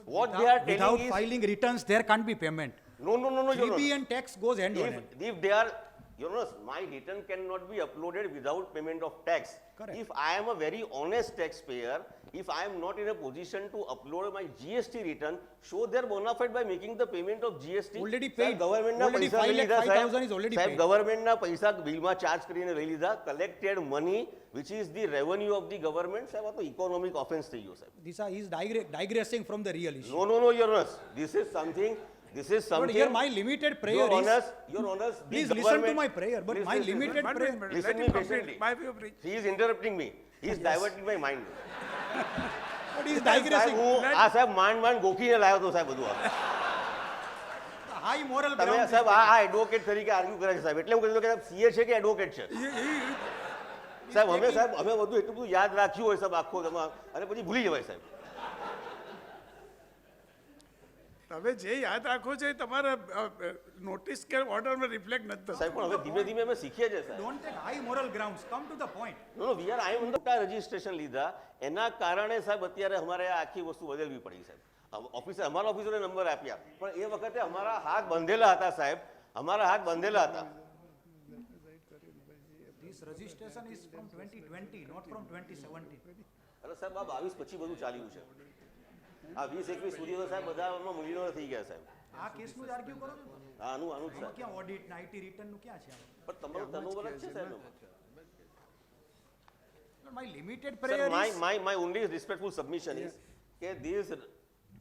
What they are telling Without is, filing returns, there can't be payment. no, Your Honor. 3B and tax goes hand on hand. If they are, Your Honor, my return cannot be uploaded without payment of tax. Correct. If I am a very honest taxpayer, if I am not in a position to upload my GST return, show their bona fide by making the payment of GST. Already સાહેબ, paid. government ના Already પૈસા લઈ 5 lakh, લીધા, 5,000 is already સાહેબ, paid. government ના પૈસા બિલમાં charge કરીને લઈ લીધા, collected money, which is the revenue of the government, સાહેબ, આ તો economic offense થઈ ગયો, સાહેબ. He is digressing from the real issue. No, Your Honor. This is something. But here my limited prayer Your is, Honors, the please listen to government- my prayer, but my Listen, limited One prayer. minute, Listen let me him complete. patiently. My view of it. He is interrupting me. He is diverting my mind. But he is સાહેબ, digressing. હું આ સાહેબ માંડ ગોખીને લાવ્યો તો સાહેબ બધું આ. High moral તમે ground. સાહેબ આ એડવોકેટ તરીકે આર્ગ્યુ કરે છે સાહેબ, એટલે હું કહ્યું કે સીએ છે કે એડવોકેટ છે સાહેબ. અમે બધું એટલું બધું યાદ રાખ્યું હોય સાહેબ આખો અને પછી ભૂલી જવાય સાહેબ. તમે જે યાદ રાખો છો એ તમારા નોટિસ કે ઓર્ડરમાં રિફ્લેક્ટ નથી થતું. સાહેબ પણ હવે ધીમે ધીમે અમે શીખીએ છીએ સાહેબ. Don't take high moral grounds. Come to the point. No V R I on the registration લીધા એના કારણે સાહેબ અત્યારે અમારે આ આખી વસ્તુ બદલવી પડી સાહેબ. ઓફિસર અમારા ઓફિસરે નંબર આપ્યા પણ એ વખતે અમારા હાથ બંધેલા હતા સાહેબ, અમારા હાથ બંધેલા હતા. This registration is from 2020, not from 2017. અરે સાહેબ આ 22 પછી બધું ચાલ્યું છે. આ 20-21 સુધી તો સાહેબ બધા મિલિયનર થઈ ગયા સાહેબ. આ કેસનું જ આર્ગ્યુ કરો છો તો? આનું જ આમાં સાહેબ. ક્યાં ઓડિટ ને આઈટી રિટર્ન નું ક્યાં છે આમાં? પણ તમારું ટર્નઓવર જ છે સાહેબ. My limited Sir, prayer is, my only respectful submission is that this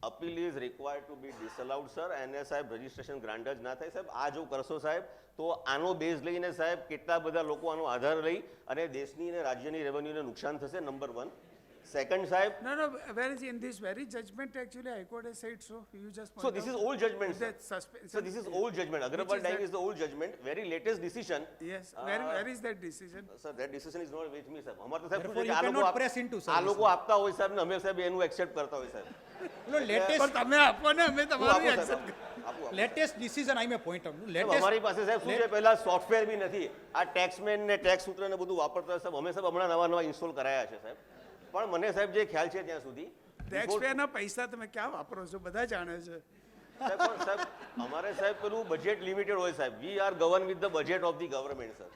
appeal is required to be disallowed, sir. And સાહેબ રજીસ્ટ્રેશન ગ્રાન્ટ જ ના થાય સાહેબ. આ જો કરશો સાહેબ તો આનો બેઝ લઈને સાહેબ કેટલા બધા લોકો આનો આધાર લઈ અને દેશની અને રાજ્યની રેવન્યુને નુકસાન થશે, નંબર 1. સેકન્ડ સાહેબ, No, where is in this very judgment actually High Court has said so. You just. so this is old judgment, sir. That suspension. So this is old judgment. Agarwal is dying that? is the old judgment. Very latest decision. Yes, where is that decision? Sir, that decision is not with me, sir. અમારે તો સાહેબ શું Therefore, છે કે you આ લોકો cannot press into આ લોકો service. આપતા હોય સાહેબ ને અમે સાહેબ એનું એક્સેપ્ટ કરતા હોય સાહેબ. no, latest, પણ તમે આપો ને અમે હું તમારું આપું accept સાહેબ, આપું. latest decision I may point out. સાહેબ, Latest, અમારી પાસે સાહેબ શું છે પહેલા સોફ્ટવેર બી નથી. આ ટેક્સમેન ને ટેક્સ સૂત્ર ને બધું વાપરતા સાહેબ અમે સાહેબ હમણાં નવા ઇન્સ્ટોલ કરાયા છે સાહેબ. પણ મને સાહેબ જે ખ્યાલ છે ત્યાં સુધી ટેક્સપેયરના પૈસા તમે ક્યાં વાપરો છો બધા જાણે છે. સાહેબ પણ સાહેબ અમારે સાહેબ પેલું બજેટ લિમિટેડ હોય સાહેબ. We are govern with the budget of the government sir.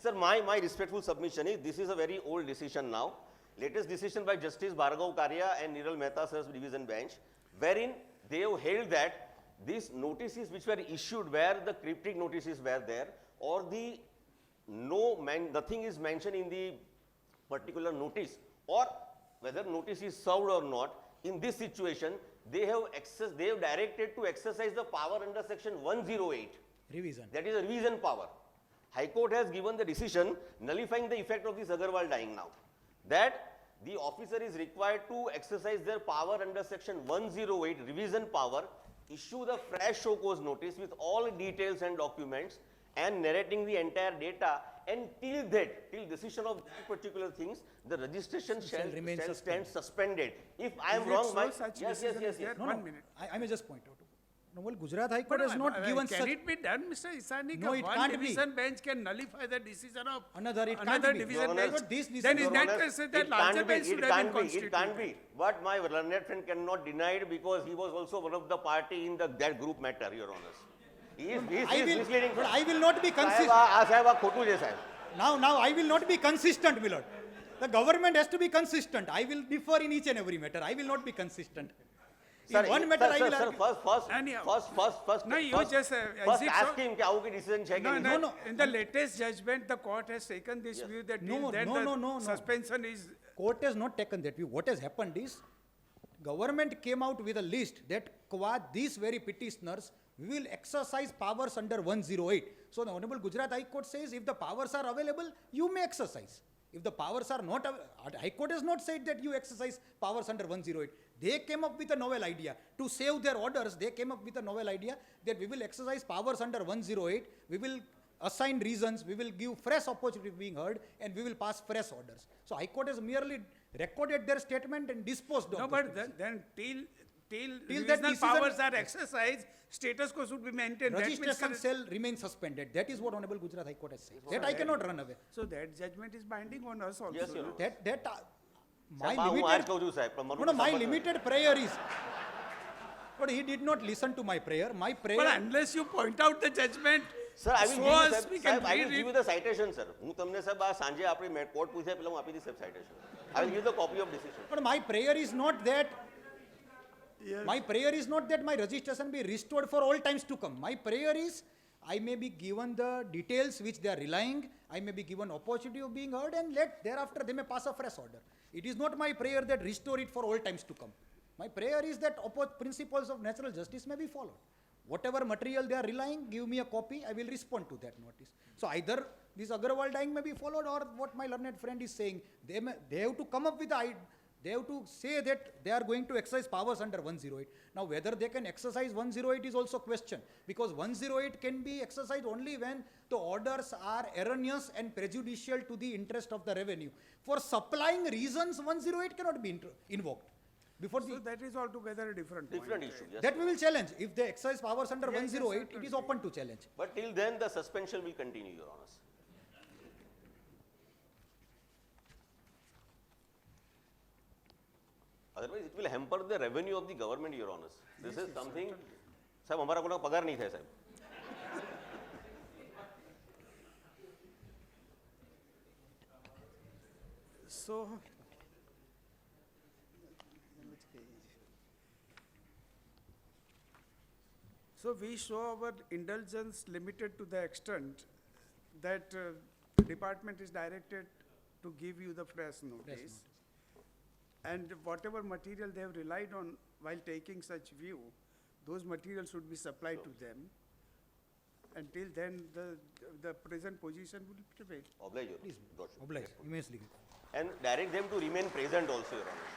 Sir, my respectful submission is this is a very old decision now. Latest decision by Justice Bhargav Karia and Niral Mehta Sir's division bench, wherein they have held that these notices which were issued where the cryptic notices were there or the nothing is mentioned in the particular notice or whether notice is served or not, in this situation they have directed to exercise the power under section 108. revision. That is a revision power. High Court has given the decision nullifying the effect of this Agarwal dying now. That the officer is required to exercise their power under section 108 revision power, issue the fresh show cause notice with all details and documents and narrating the entire data and till decision of that particular things, the registration shall remain stand suspended. If I am Is it wrong, so my, such yes, decision is yes. there? No, One no, minute. I may just point out. No, well, Gujarat High Court But has not given can such. it be done, Mr. Isani? No, it one can't be. division bench can nullify the decision of Another, it can't another be. division Your Honor, bench. but this Then decision- in Your that Honor, case, it that larger can't bench be, should it have been can't be, it constituted. can't be. But my learned friend cannot deny it because he was also one of the party in that group matter, Your Honor. He is misleading. But I will not be consistent. સાહેબ આ ખોટું છે સાહેબ. Now I will not be consistent, my lord. The government has to be consistent. I will differ in each and every matter. I will not be consistent. In one matter, I will argue. Anyhow. First, No, you just, as first it ask so- him કે આવું કઈ decision છે કે No, નહીં. no, in the latest judgment, the court has taken this view that No, till then no. the suspension is, Court has not taken that view. What has happened is, government came out with a list that qua these very petitioners, we will exercise powers under 108. So the Honorable Gujarat High Court says if the powers are available, you may exercise. If the powers are not, High Court has not said that you exercise powers under 108. They came up with a novel idea. To save their orders, they came up with a novel idea that we will exercise powers under 108, we will assign reasons, we will give fresh opportunity being heard, and we will pass fresh orders. So High Court has merely recorded their statement and disposed of no, the but statement. then till that revisional decision- powers are exercised, status quo should be maintained. That means Registration correct. shall remain suspended. That is what Honorable Gujarat High Court has said. That I cannot run away. So that judgment is binding on us also. Yes, Your Honor. My સાહેબ, હું આ જ limited, કહું છું સાહેબ, પણ no, મારું no, my સંબંધ નથી. limited prayer is, but he did not listen to my prayer. My But prayer, unless you point out the judgment, Sir, I will show give you, us, સાહેબ, we can સાહેબ, I will read give it. you the citation, sir. હું તમને સાહેબ આ સાંજે આપણી court પૂછે પેલા હું આપી દઈશ સાહેબ citation. I will give the copy of decision. but my prayer is not that, my prayer is not that my registration be restored for all times to come. My prayer is, I may be given the details which they are relying, I may be given opportunity of being heard, and thereafter they may pass a fresh order. It is not my prayer that restore it for all times to come. My prayer is that principles of natural justice may be followed. Whatever material they are relying, give me a copy, I will respond to that notice. So either this Agarwal dying may be followed, or what my learned friend is saying, they have to come up with they have to say that they are going to exercise powers under 108. Now whether they can exercise 108 is also question, because 108 can be exercised only when the orders are erroneous and prejudicial to the interest of the revenue. For supplying reasons, 108 cannot be invoked. Before so the, that is altogether a different point. Different issue, yes. that we will challenge. If they exercise powers under Yes, yes, 108, it certainly. is open to challenge. But till then, the suspension will continue, Your Honors. Otherwise, it will hamper the revenue of the government, Your Honors. This is something, સાહેબ અમારા કોઈનો પગાર નહીં થાય સાહેબ. So, so we show our indulgence limited to the extent that department is directed to give you the fresh notice. And whatever material they have relied on while taking such view, those materials should be supplied to them. Until then, the present position will prevail. Oblige, Your Please, Honor. Got you. oblige, Yes. immensely. And direct them to remain present also, Your Honor.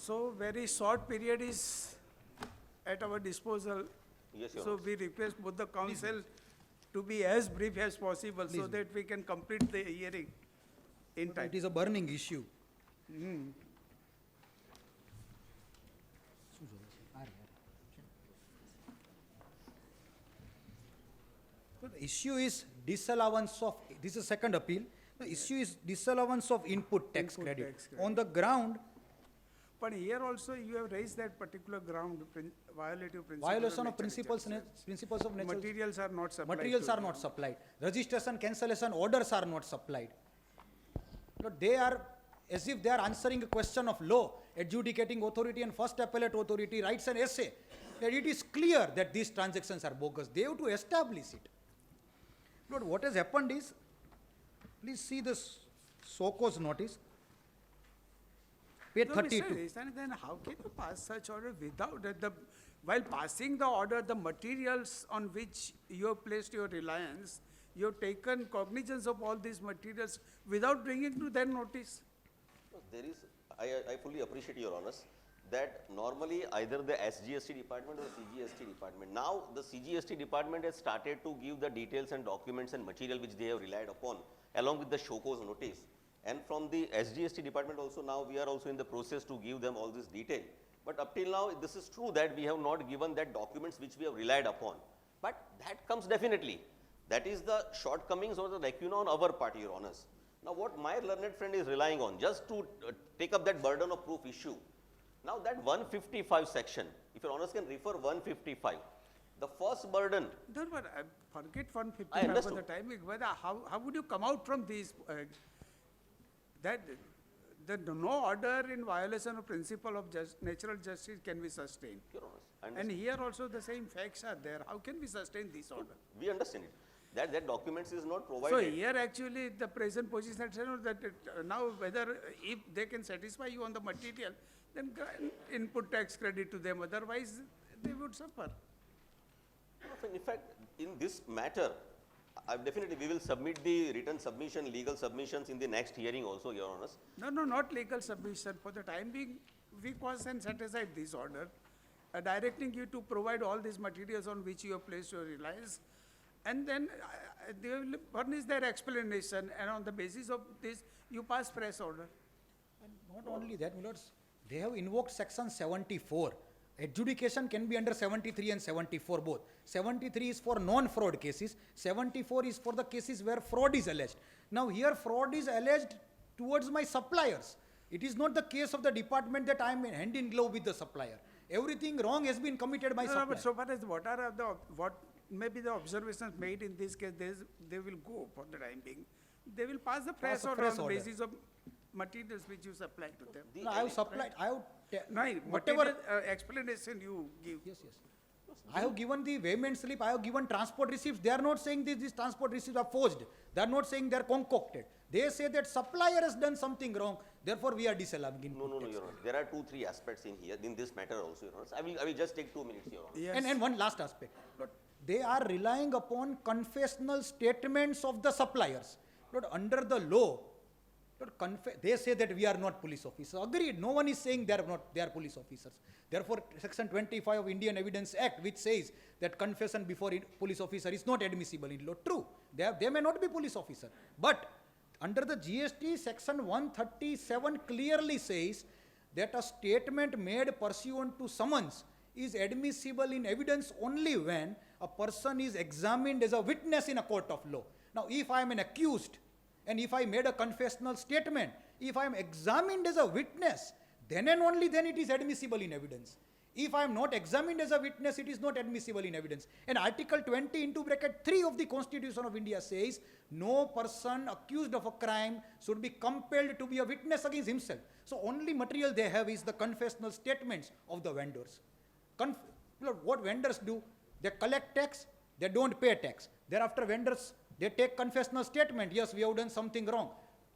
So very short period is at our disposal. Yes, Your So Honor. we request both the council to be as brief as possible so that we can complete the hearing in time. It is a burning issue. So the issue is disallowance of, this is second appeal, the issue is disallowance of input tax Input credit. tax credit. On the ground, But here also you have raised that particular ground, violative principle. violation of nature principles of natural. Materials are not supplied. Materials to are them. not supplied. Registration, cancellation orders are not supplied. But they are, as if they are answering a question of law, adjudicating authority and first appellate authority writes an essay, that it is clear that these transactions are bogus. They have to establish it. But what has happened is, please see this SOCO's notice, page No, Mr. 32. Isani, then how can you pass such order without while passing the order, the materials on which you have placed your reliance, you have taken cognizance of all these materials without bringing to their notice? No, there is, I fully appreciate Your Honors, that normally either the SGST department or the CGST department. Now the CGST department has started to give the details and documents and material which they have relied upon along with the show cause notice. And from the SGST department also, now we are also in the process to give them all this detail. But up till now, this is true that we have not given that documents which we have relied upon. But that comes definitely. That is the shortcomings or the lacuna on our part, Your Honours. Now what my learned friend is relying on, just to take up that burden of proof issue. Now that 155 section, if Your Honours can refer 155, the first burden, No, but forget I 155 for understood. the time, being, but how would you come out from these, that the no order in violation of principle of natural justice can be sustained? Your Honours, I And understand. here also the same facts are there, how can we sustain this order? We understand it. That documents is not So provided. here actually the present position is that now whether if they can satisfy you on the material, then grant input tax credit to them, otherwise they would suffer. In fact, in this matter, definitely we will submit the written submission, legal submissions in the next hearing also, Your Honours. No, not legal submission. For the time being, we cause and set aside this order, directing you to provide all these materials on which you have placed your reliance. And then they will furnish their explanation, and on the basis of this, you pass press order. And not only that, my lords, they have invoked section 74. Adjudication can be under 73 and 74 both. 73 is for non-fraud cases, 74 is for the cases where fraud is alleged. Now here fraud is alleged towards my suppliers. It is not the case of the department that I am hand in glove with the supplier. Everything wrong has been committed by No, supplier. but so far as what may be the observations made in this case, they will go for the time being. They will pass the press a order press on the order. basis of materials which you supply to them. No, I have supplied, I have, No, whatever. material, explanation you give. Yes. I have given the payment slip, I have given transport receipts. They are not saying these transport receipts are forged. They are not saying they are concocted. They say that supplier has done something wrong, therefore we are disallowing input No, tax. Your Honours. There are 2-3 aspects in here, in this matter also, Your Honours. I will just take 2 minutes, Your Honours. Yes. And one last aspect. But they are relying upon confessional statements of the suppliers. But under the law, they say that we are not police officers. Agreed. No one is saying they are police officers. Therefore, Section 25 of Indian Evidence Act, which says that confession before police officer is not admissible in law. True. They may not be police officer. But under the GST, Section 137 clearly says that a statement made pursuant to summons is admissible in evidence only when a person is examined as a witness in a court of law. Now, if I am an accused and if I made a confessional statement, if I am examined as a witness, then and only then it is admissible in evidence. If I am not examined as a witness, it is not admissible in evidence. And Article 20 into bracket 3 of the Constitution of India says, no person accused of a crime should be compelled to be a witness against himself. So only material they have is the confessional statements of the vendors. What vendors do, they collect tax, they don't pay tax. Thereafter vendors, they take confessional statement, yes, we have done something wrong.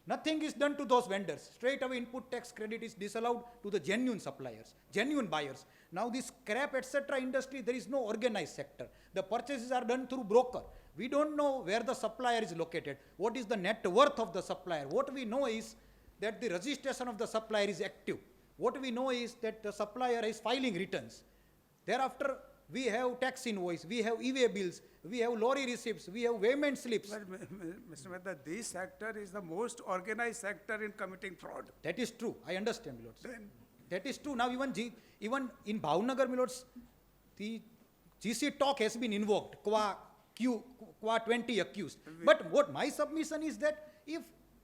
Nothing is done to those vendors. Straight away input tax credit is disallowed to the genuine suppliers, genuine buyers. Now this scrap etc. industry, there is no organized sector. The purchases are done through broker. We don't know where the supplier is located. What is the net worth of the supplier? What we know is that the registration of the supplier is active. What we know is that the supplier is filing returns. Thereafter, we have tax invoice, we have e-way bills, we have lorry receipts, we have payment slips. But Mr. Mehta, this sector is the most organized sector in committing fraud. That is true. I understand, my lords. Then- That is true. Now even in Bhavnagar, my lords, the GC talk has been invoked, qua 20 accused. But what my submission is that if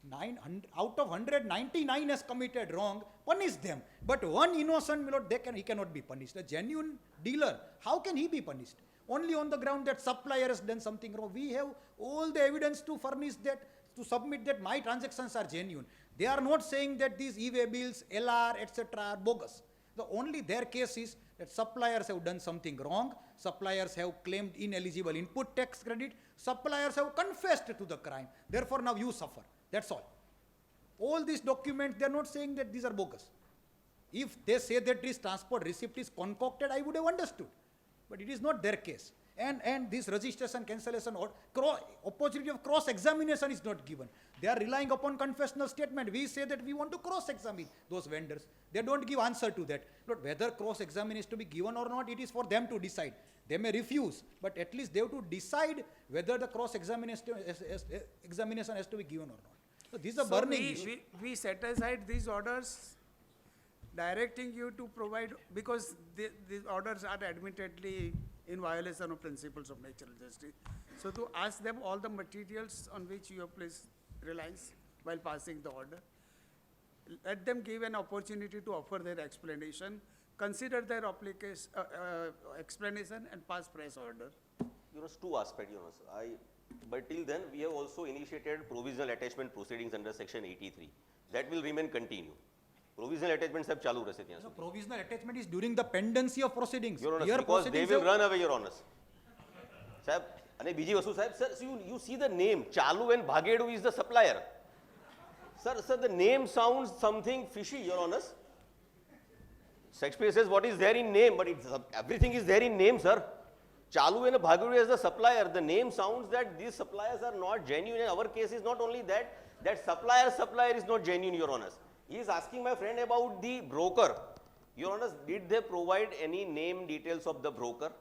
900 out of 199 has committed wrong, punish them. But one innocent, my lord, he cannot be punished. A genuine dealer, how can he be punished? Only on the ground that supplier has done something wrong. We have all the evidence to furnish that, to submit that my transactions are genuine. They are not saying that these e-way bills, LR, etc. are bogus. The only their case is that suppliers have done something wrong, suppliers have claimed ineligible input tax credit, suppliers have confessed to the crime. Therefore, now you suffer. That's all. All these documents, they are not saying that these are bogus. If they say that this transport receipt is concocted, I would have understood. But it is not their case. And this registration, cancellation, or opportunity of cross-examination is not given. They are relying upon confessional statement. We say that we want to cross-examine those vendors. They don't give answer to that. But whether cross-examination is to be given or not, it is for them to decide. They may refuse, but at least they have to decide whether the examination has to be given or not. So this is a So burning we- issue. We set aside these orders, directing you to provide, because these orders are admittedly in violation of principles of natural justice. So to ask them all the materials on which you have placed reliance while passing the order. Let them give an opportunity to offer their explanation, consider their application, explanation and pass press order. You know, two aspects, you know, but till then, we have also initiated provisional attachment proceedings under section 83. That will remain continue. Provisional attachments have ચાલુ રહેશે ત્યાં So સુધી. provisional attachment is during the pendency of proceedings. Your Honor, Here because they proceedings will have- run away, Your Honor. સાહેબ, અને બીજી વસ્તુ સાહેબ, sir, you see the name, Chalu and Bhagedu is the supplier. Sir, the name sounds something fishy, Your Honor. Shakespeare says what is there in name, but everything is there in name, sir. Chalu and Bhagedu as the supplier, the name sounds that these suppliers are not genuine. In our case is not only that supplier is not genuine, Your Honor. He is asking my friend about the broker. Your Honor, did they provide any name details of the broker?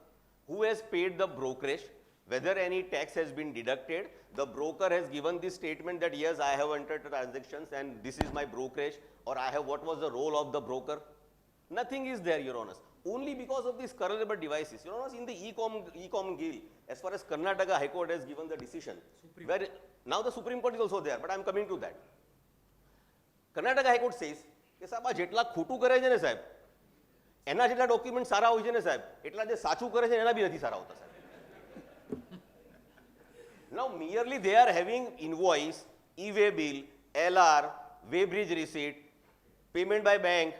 Who has paid the brokerage? Whether any tax has been deducted? The broker has given this statement that yes, I have entered transactions and this is my brokerage, or what was the role of the broker? Nothing is there, Your Honor. Only because of these correlable devices. Your Honor, in the e-com guild, as far as Karnataka High Court has given the decision, where now the Supreme Court is also there, but I am coming to that. Karnataka High Court says કે સાહેબ આ જેટલા ખોટું કરે છે ને સાહેબ એના જેટલા ડોક્યુમેન્ટ સારા હોય છે ને સાહેબ એટલા જે સાચું કરે છે એના બી નથી સારા હોતા સાહેબ. Now merely they are having invoice, e-way bill, LR, weighbridge receipt, payment by bank.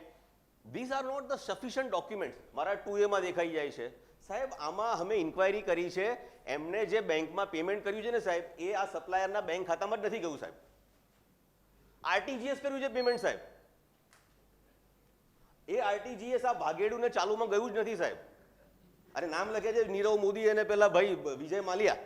These are not the sufficient documents. મારા 2A માં દેખાઈ જાય છે. સાહેબ આમાં અમે ઇન્ક્વાયરી કરી છે એમને જે બેંકમાં પેમેન્ટ કર્યું છે ને સાહેબ એ આ સપ્લાયરના બેંક ખાતામાં જ નથી ગયું સાહેબ. આરટીજીએસ કર્યું છે પેમેન્ટ સાહેબ. એ આરટીજીએસ આ ભાગેડુને ચાલુમાં ગયું જ નથી સાહેબ. અરે નામ લખે છે નીરવ મોદી અને પેલા ભાઈ વિજય માલિયા.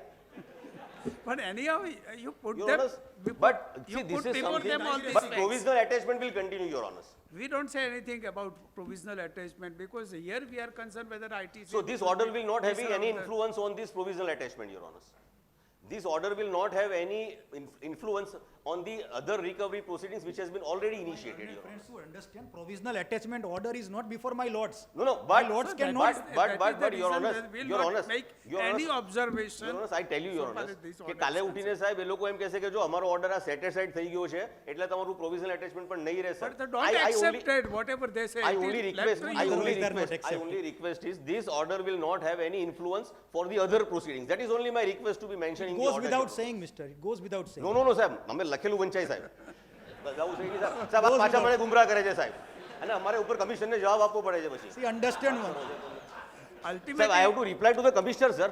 But anyhow, you put Your them, Honors, before- but you see, this put is before something, them all these but facts. provisional attachment will continue, Your Honors. We don't say anything about provisional attachment because here we are concerned whether ITC. So this order will not have Yes, any sir. influence on this provisional attachment, Your Honors. This order will not have any influence on the other recovery proceedings which has been already initiated, Your Honors. Friends who understand, provisional attachment order is not before my lords. No, My but, lords That cannot. is- but, that but, is the but, Your reason Honors, that we'll Your not Honors, make Your any Honors, observation. Your Honors, I tell you, so Your far Honors, as this કે order કાલે is ઉઠીને સાહેબ એ લોકો એમ કહેશે કે જો અમારો order આ સેટિસ્ફાઈડ થઈ ગયો છે એટલે તમારું પ્રોવિઝનલ અટેચમેન્ટ પણ નહીં રહેશે. But they don't accept it, whatever they say. I it only is request, left to I you. only Otherwise they are not request, I accepted. only request is this order will not have any influence for the other proceedings. That is only my request to be mentioned It in the goes order. without saying, mister. It goes without saying. No, સાહેબ અમે લખેલું વંચાય સાહેબ. આવું થઈ ગયું સાહેબ. સાહેબ આ પાછા મને ગુમરાહ કરે છે સાહેબ. અને અમારે ઉપર કમિશનરને જવાબ આપવો પડે છે પછી. See, understand one. સાહેબ, I Ultimately, have to reply to the commissioner, sir.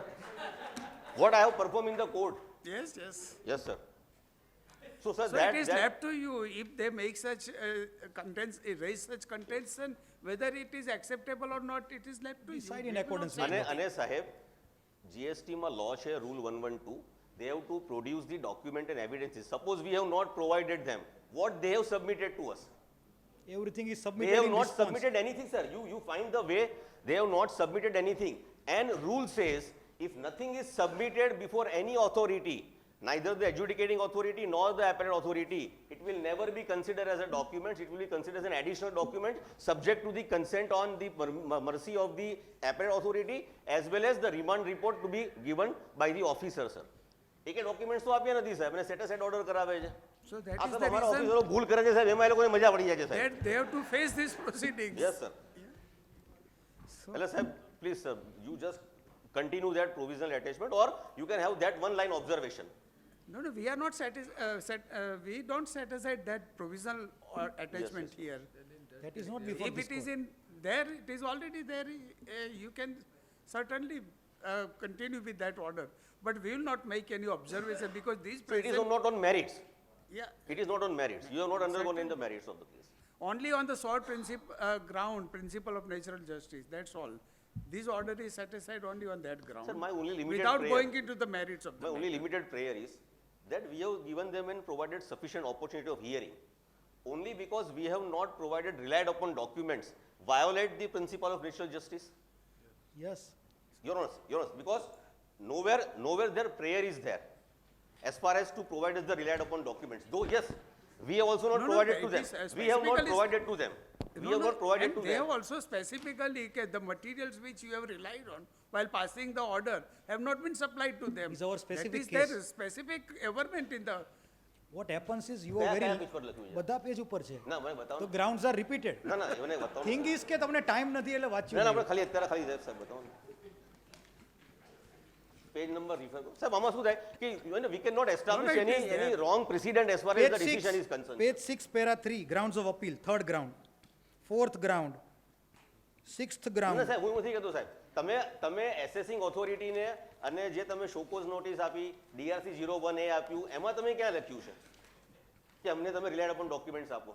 What I have performed in the court. yes. Yes, sir. So, sir, So that, it is that left to you if they make such contents, raise such contention, whether it is acceptable or not, it is left to you. Decide in We will accordance not with say અને સાહેબ જીએસટીમાં લો છે rule 112 they have to produce the document and evidences. Suppose we have not provided them, what they have submitted to us. Everything is They submitted have in not response. submitted anything, sir. You find the way, they have not submitted anything. And rule says, if nothing is submitted before any authority, neither the adjudicating authority nor the appellate authority, it will never be considered as a document, it will be considered as an additional document subject to the consent on the mercy of the appellate authority as well as the remand report to be given by the officer, sir. એક documents તો આપ્યા નથી સાહેબ અને set aside order કરાવે છે. So that આ is સાહેબ the અમારા reason ઓફિસરો ભૂલ કરે છે સાહેબ એમાં એ લોકોને મજા પડી જાય છે સાહેબ. that they have to face these proceedings. Yes, sir. એટલે સાહેબ please sir, you just continue that provisional attachment or you can have that one line observation. No, we are not we don't set aside that provisional attachment here. That is not before If this it is court. in there, it is already there, you can certainly continue with that order. But we will not make any observation because these So it is present, not on merits. yeah, It is not on merits. You have not undergone in the merits of the case. only on the sort principle of natural justice, that's all. This order is set aside only on that ground. Sir, my only limited Without prayer- going into the merits of My the only matter. limited prayer is that we have given them and provided sufficient opportunity of hearing. Only because we have not provided, relied upon documents, violate the principle of natural justice. Yes. Your Honor, because nowhere their prayer is there. As far as to provide us the relied upon documents, though yes, we have also not No, no, provided it to them. is, We have not specifically- provided to them. We No, have no, not provided and to they have them. also specifically, the materials which you have relied on while passing the order have not been supplied to them. Is our specific That is their case. specific averment in the, What happens is you કયા- are કયા very page પર લખ્યું છે? બધા page ઉપર છે ના મને બતાવો તો ને. ગ્રાઉન્ડ્સ આર રિપીટેડ ના ના મને બતાવો ને. થિંગ ઇઝ કે તમને ટાઈમ નથી એટલે ના ના વાંચ્યું આપણે ખાલી અત્યારે ખાલી સાહેબ બતાવો ને. પેજ નંબર રિફર કરો સાહેબ આમાં શું થાય કે we cannot establish No, no, it is any there. wrong precedent as far as the page decision is 6 concerned. Page 6 para 3 grounds of appeal third ground fourth ground sixth ના ground સાહેબ હું નથી કહેતો સાહેબ તમે એસેસિંગ ઓથોરિટીને અને જે તમે શોકોઝ નોટિસ આપી DRC 01A આપ્યું એમાં તમે ક્યાં લખ્યું છે કે અમને તમે રિલાયડ અપોન ડોક્યુમેન્ટ્સ આપો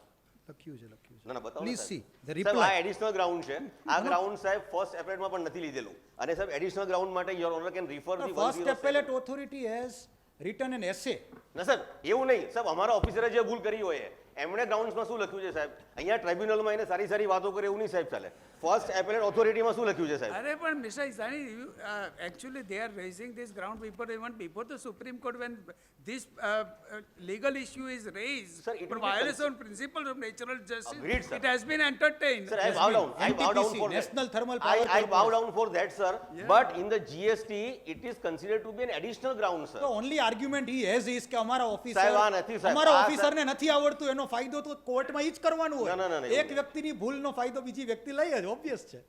લખ્યું છે ના ના બતાવો ને પ્લીઝ સાહેબ. સી ધ સાહેબ આ રિપ્લાય એડિશનલ ગ્રાઉન્ડ છે આ ગ્રાઉન્ડ સાહેબ ફર્સ્ટ એપેલેટમાં પણ નથી લીધેલું અને સાહેબ એડિશનલ ગ્રાઉન્ડ માટે your honour can refer the first appellate authority has written an essay ના સાહેબ એવું નહીં સાહેબ અમારા ઓફિસરે જે ભૂલ કરી હોય એમણે ગ્રાઉન્ડ્સમાં શું લખ્યું છે સાહેબ અહીંયા ટ્રાઇબ્યુનલમાં એને સારી સારી વાતો કરે એવું નહીં સાહેબ ચાલે ફર્સ્ટ એપેલેટ ઓથોરિટીમાં શું લખ્યું છે સાહેબ Arey, but Mr. Isani, actually they are raising this ground before even before the Supreme Court when this legal issue is raised Sir, it for will be violation of principles of natural justice. Agreed, sir. It has been entertained. Sir, I bow down. I bow down NTPC, for National that. Thermal Power I bow Corporation. down for that, sir. But in the GST, it is considered to be an additional ground, sir. તો only argument he has is કે અમારા officer સાહેબ, આ નથી, સાહેબ. અમારા આ ઓફિસરને નથી આવડતું એનો ફાયદો તો કોર્ટમાં ઈ જ કરવાનું ના, ના, ના, હોય એવું એક નહીં. વ્યક્તિની ભૂલનો ફાયદો બીજી વ્યક્તિ લઈ જ ઓબ્વિયસ છે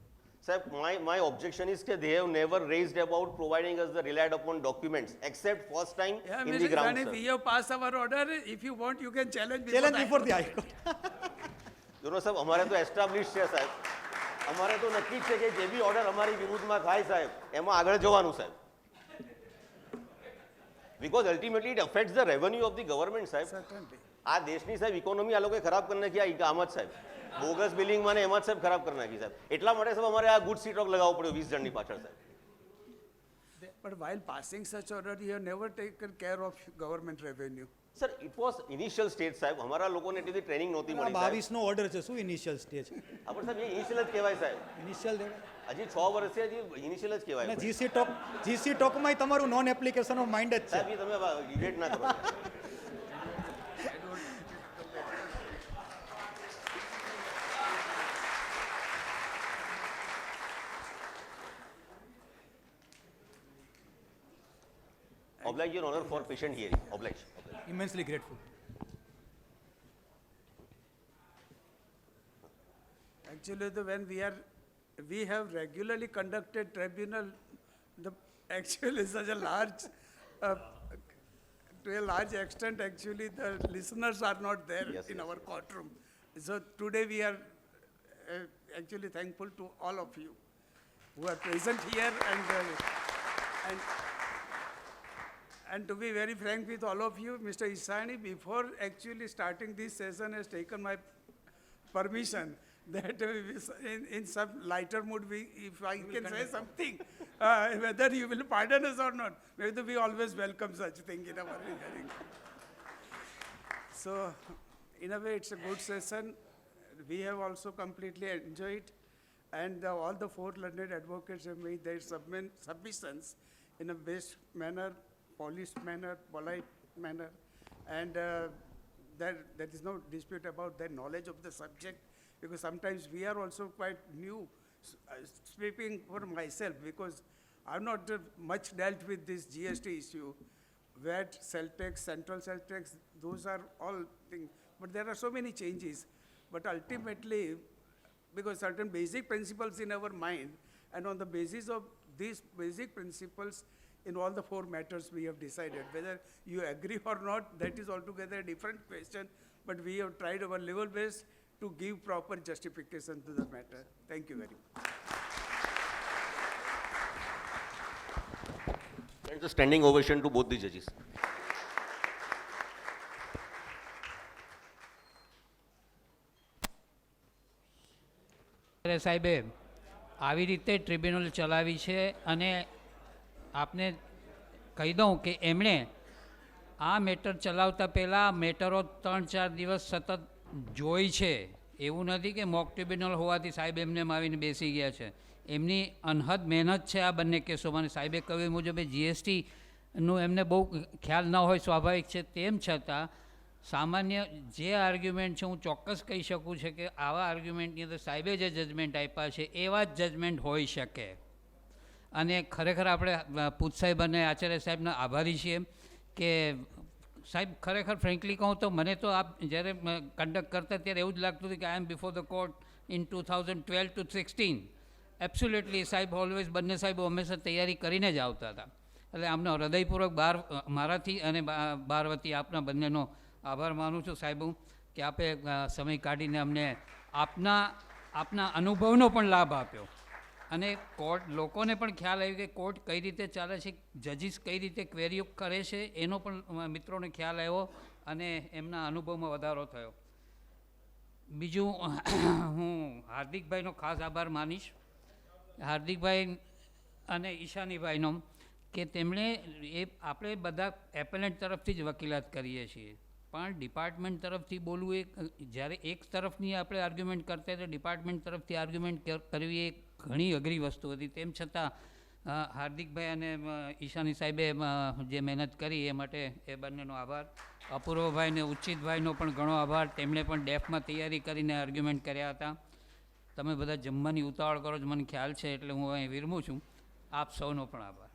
Sir, my objection is that they have never raised about providing us the relied upon documents, except first time Yeah, in Mr. the ground, Isani, sir. we have passed our order. If you want, you can challenge before challenge the before the High Court. High court You know, સાહેબ અમારે તો establish છે સાહેબ અમારે તો નક્કી જ છે કે જે બી ઓર્ડર અમારી વિરુદ્ધમાં થાય સાહેબ એમાં આગળ જવાનું સાહેબ because ultimately it affects the revenue of the government સાહેબ Certainly. આ દેશની સાહેબ ઇકોનોમી આ લોકોએ ખરાબ કરી નાખી આ આમ જ સાહેબ બોગસ બિલિંગમાં ને એમાં જ સાહેબ ખરાબ કરી નાખી સાહેબ એટલા માટે સાહેબ અમારે આ ગુડ સીટ ઓફ લગાવવો પડ્યો 20 જણની પાછળ સાહેબ But while passing such order, you have never taken care of government revenue. Sir it was initial stage સાહેબ અમારા લોકોને એટલી બધી ટ્રેનિંગ નહોતી આ મળી સાહેબ 22 નો ઓર્ડર છે શું ઇનિશિયલ સ્ટેજ આપણે સાહેબ એ ઇનિશિયલ જ કહેવાય સાહેબ ઇનિશિયલ હજી 6 વર્ષથી હજી ઇનિશિયલ જ અને કહેવાય જીસી ટોકમાં તમારું નોન એપ્લિકેશન ઓફ માઇન્ડ જ છે સાહેબ એ તમે ડિબેટ ના કરો Oblige your honor for patient hearing. Oblige. Immensely grateful Actually, when we have regularly conducted tribunal, actually such a large, to a large extent, actually the listeners are not there Yes, in yes, our courtroom. So today we are actually thankful to all of you who are present here and to be very frank with all of you, Mr. Isani, before actually starting this session has taken my permission that in some lighter mood, if I can say something, whether you will pardon us or not, whether we always welcome such thing in our hearing. So, in a way, it's a good session. We have also completely enjoyed, and all the four learned advocates have made their submissions in a best manner, polished manner, polite manner, and there is no dispute about their knowledge of the subject, because sometimes we are also quite new, speaking for myself, because I've not much dealt with this GST issue. VAT, cell tax, central cell tax, those are all things. But there are so many changes. But ultimately, because certain basic principles in our mind, and on the basis of these basic principles, in all the four matters we have decided. Whether you agree or not, that is altogether a different question, but we have tried our level best to give proper justification to the matter. Thank you very much. And a standing ovation to both the judges. સાહેબે આવી રીતે tribunal ચલાવી છે અને આપને કહી દઉં કે એમણે આ મેટર ચલાવતા પહેલાં મેટરો 3-4 દિવસ સતત જોઈ છે. એવું નથી કે મોક ટ્રિબ્યુનલ હોવાથી સાહેબ એમને આવીને બેસી ગયા છે. એમની અનહદ મહેનત છે આ બંને કેસોમાં. સાહેબે કહ્યું એ મુજબ જીએસટીનું એમને બહુ ખ્યાલ ન હોય સ્વાભાવિક છે. તેમ છતાં સામાન્ય જે આર્ગ્યુમેન્ટ છે હું ચોક્કસ કહી શકું છું કે આવા આર્ગ્યુમેન્ટની અંદર સાહેબે જે જજમેન્ટ આપ્યા છે એવા જ જજમેન્ટ હોઈ શકે. અને ખરેખર આપણે પૂત સાહેબ અને આચાર્ય સાહેબના આભારી છીએ કે સાહેબ ખરેખર ફ્રેન્કલી કહું તો મને તો આપ જ્યારે કન્ડક્ટ કરતા ત્યારે એવું જ લાગતું હતું કે I am before the court in 2012 to 16. Absolutely સાહેબ ઓલવેઝ બંને સાહેબો હંમેશા તૈયારી કરીને જ આવતા હતા. એટલે આમનો હૃદયપૂર્વક મારાથી અને બાર વતી આપના બંનેનો આભાર માનું છું સાહેબ હું કે આપે સમય કાઢીને અમને આપના અનુભવનો પણ લાભ આપ્યો. અને કોર્ટ લોકોને પણ ખ્યાલ આવ્યો કે કોર્ટ કઈ રીતે ચાલે છે, જજીસ કઈ રીતે ક્વેરીઓ કરે છે એનો પણ મિત્રોને ખ્યાલ આવ્યો અને એમના અનુભવમાં વધારો થયો. બીજું હું હાર્દિકભાઈનો ખાસ આભાર માનીશ, હાર્દિકભાઈ અને ઈશાનીભાઈનો, કે તેમણે આપણે બધા એપેલેન્ટ તરફથી જ વકીલાત કરીએ છીએ પણ ડિપાર્ટમેન્ટ તરફથી બોલવું એ જ્યારે એક તરફની આપણે આર્ગ્યુમેન્ટ કરતા તો ડિપાર્ટમેન્ટ તરફથી આર્ગ્યુમેન્ટ કરવી એ ઘણી અઘરી વસ્તુ હતી. તેમ છતાં હાર્દિકભાઈ અને ઈશાની સાહેબે જે મહેનત કરી એ માટે એ બંનેનો આભાર. અપૂર્વભાઈ અને ઉચિતભાઈનો પણ ઘણો આભાર. તેમણે પણ ડેફમાં તૈયારી કરીને આર્ગ્યુમેન્ટ કર્યા હતા. તમે બધા જમવાની ઉતાવળ કરો છો મને ખ્યાલ છે એટલે હું અહીં વિરમું છું. આપ સૌનો પણ આભાર.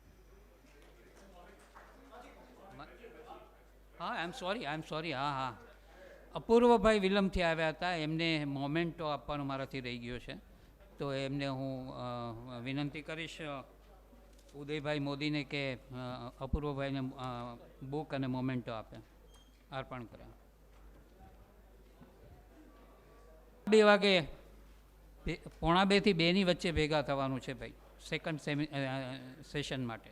હા આઈ એમ સોરી હા અપૂર્વભાઈ વિલંબથી આવ્યા હતા. એમને મોમેન્ટો આપવાનો મારાથી રહી ગયો છે તો એમને હું વિનંતી કરીશ ઉદયભાઈ મોદીને કે અપૂર્વભાઈને બુક અને મોમેન્ટો આપે, અર્પણ કરે. 2 વાગે 1:45 થી 2ની વચ્ચે ભેગા થવાનું છે ભાઈ સેકન્ડ સેશન માટે.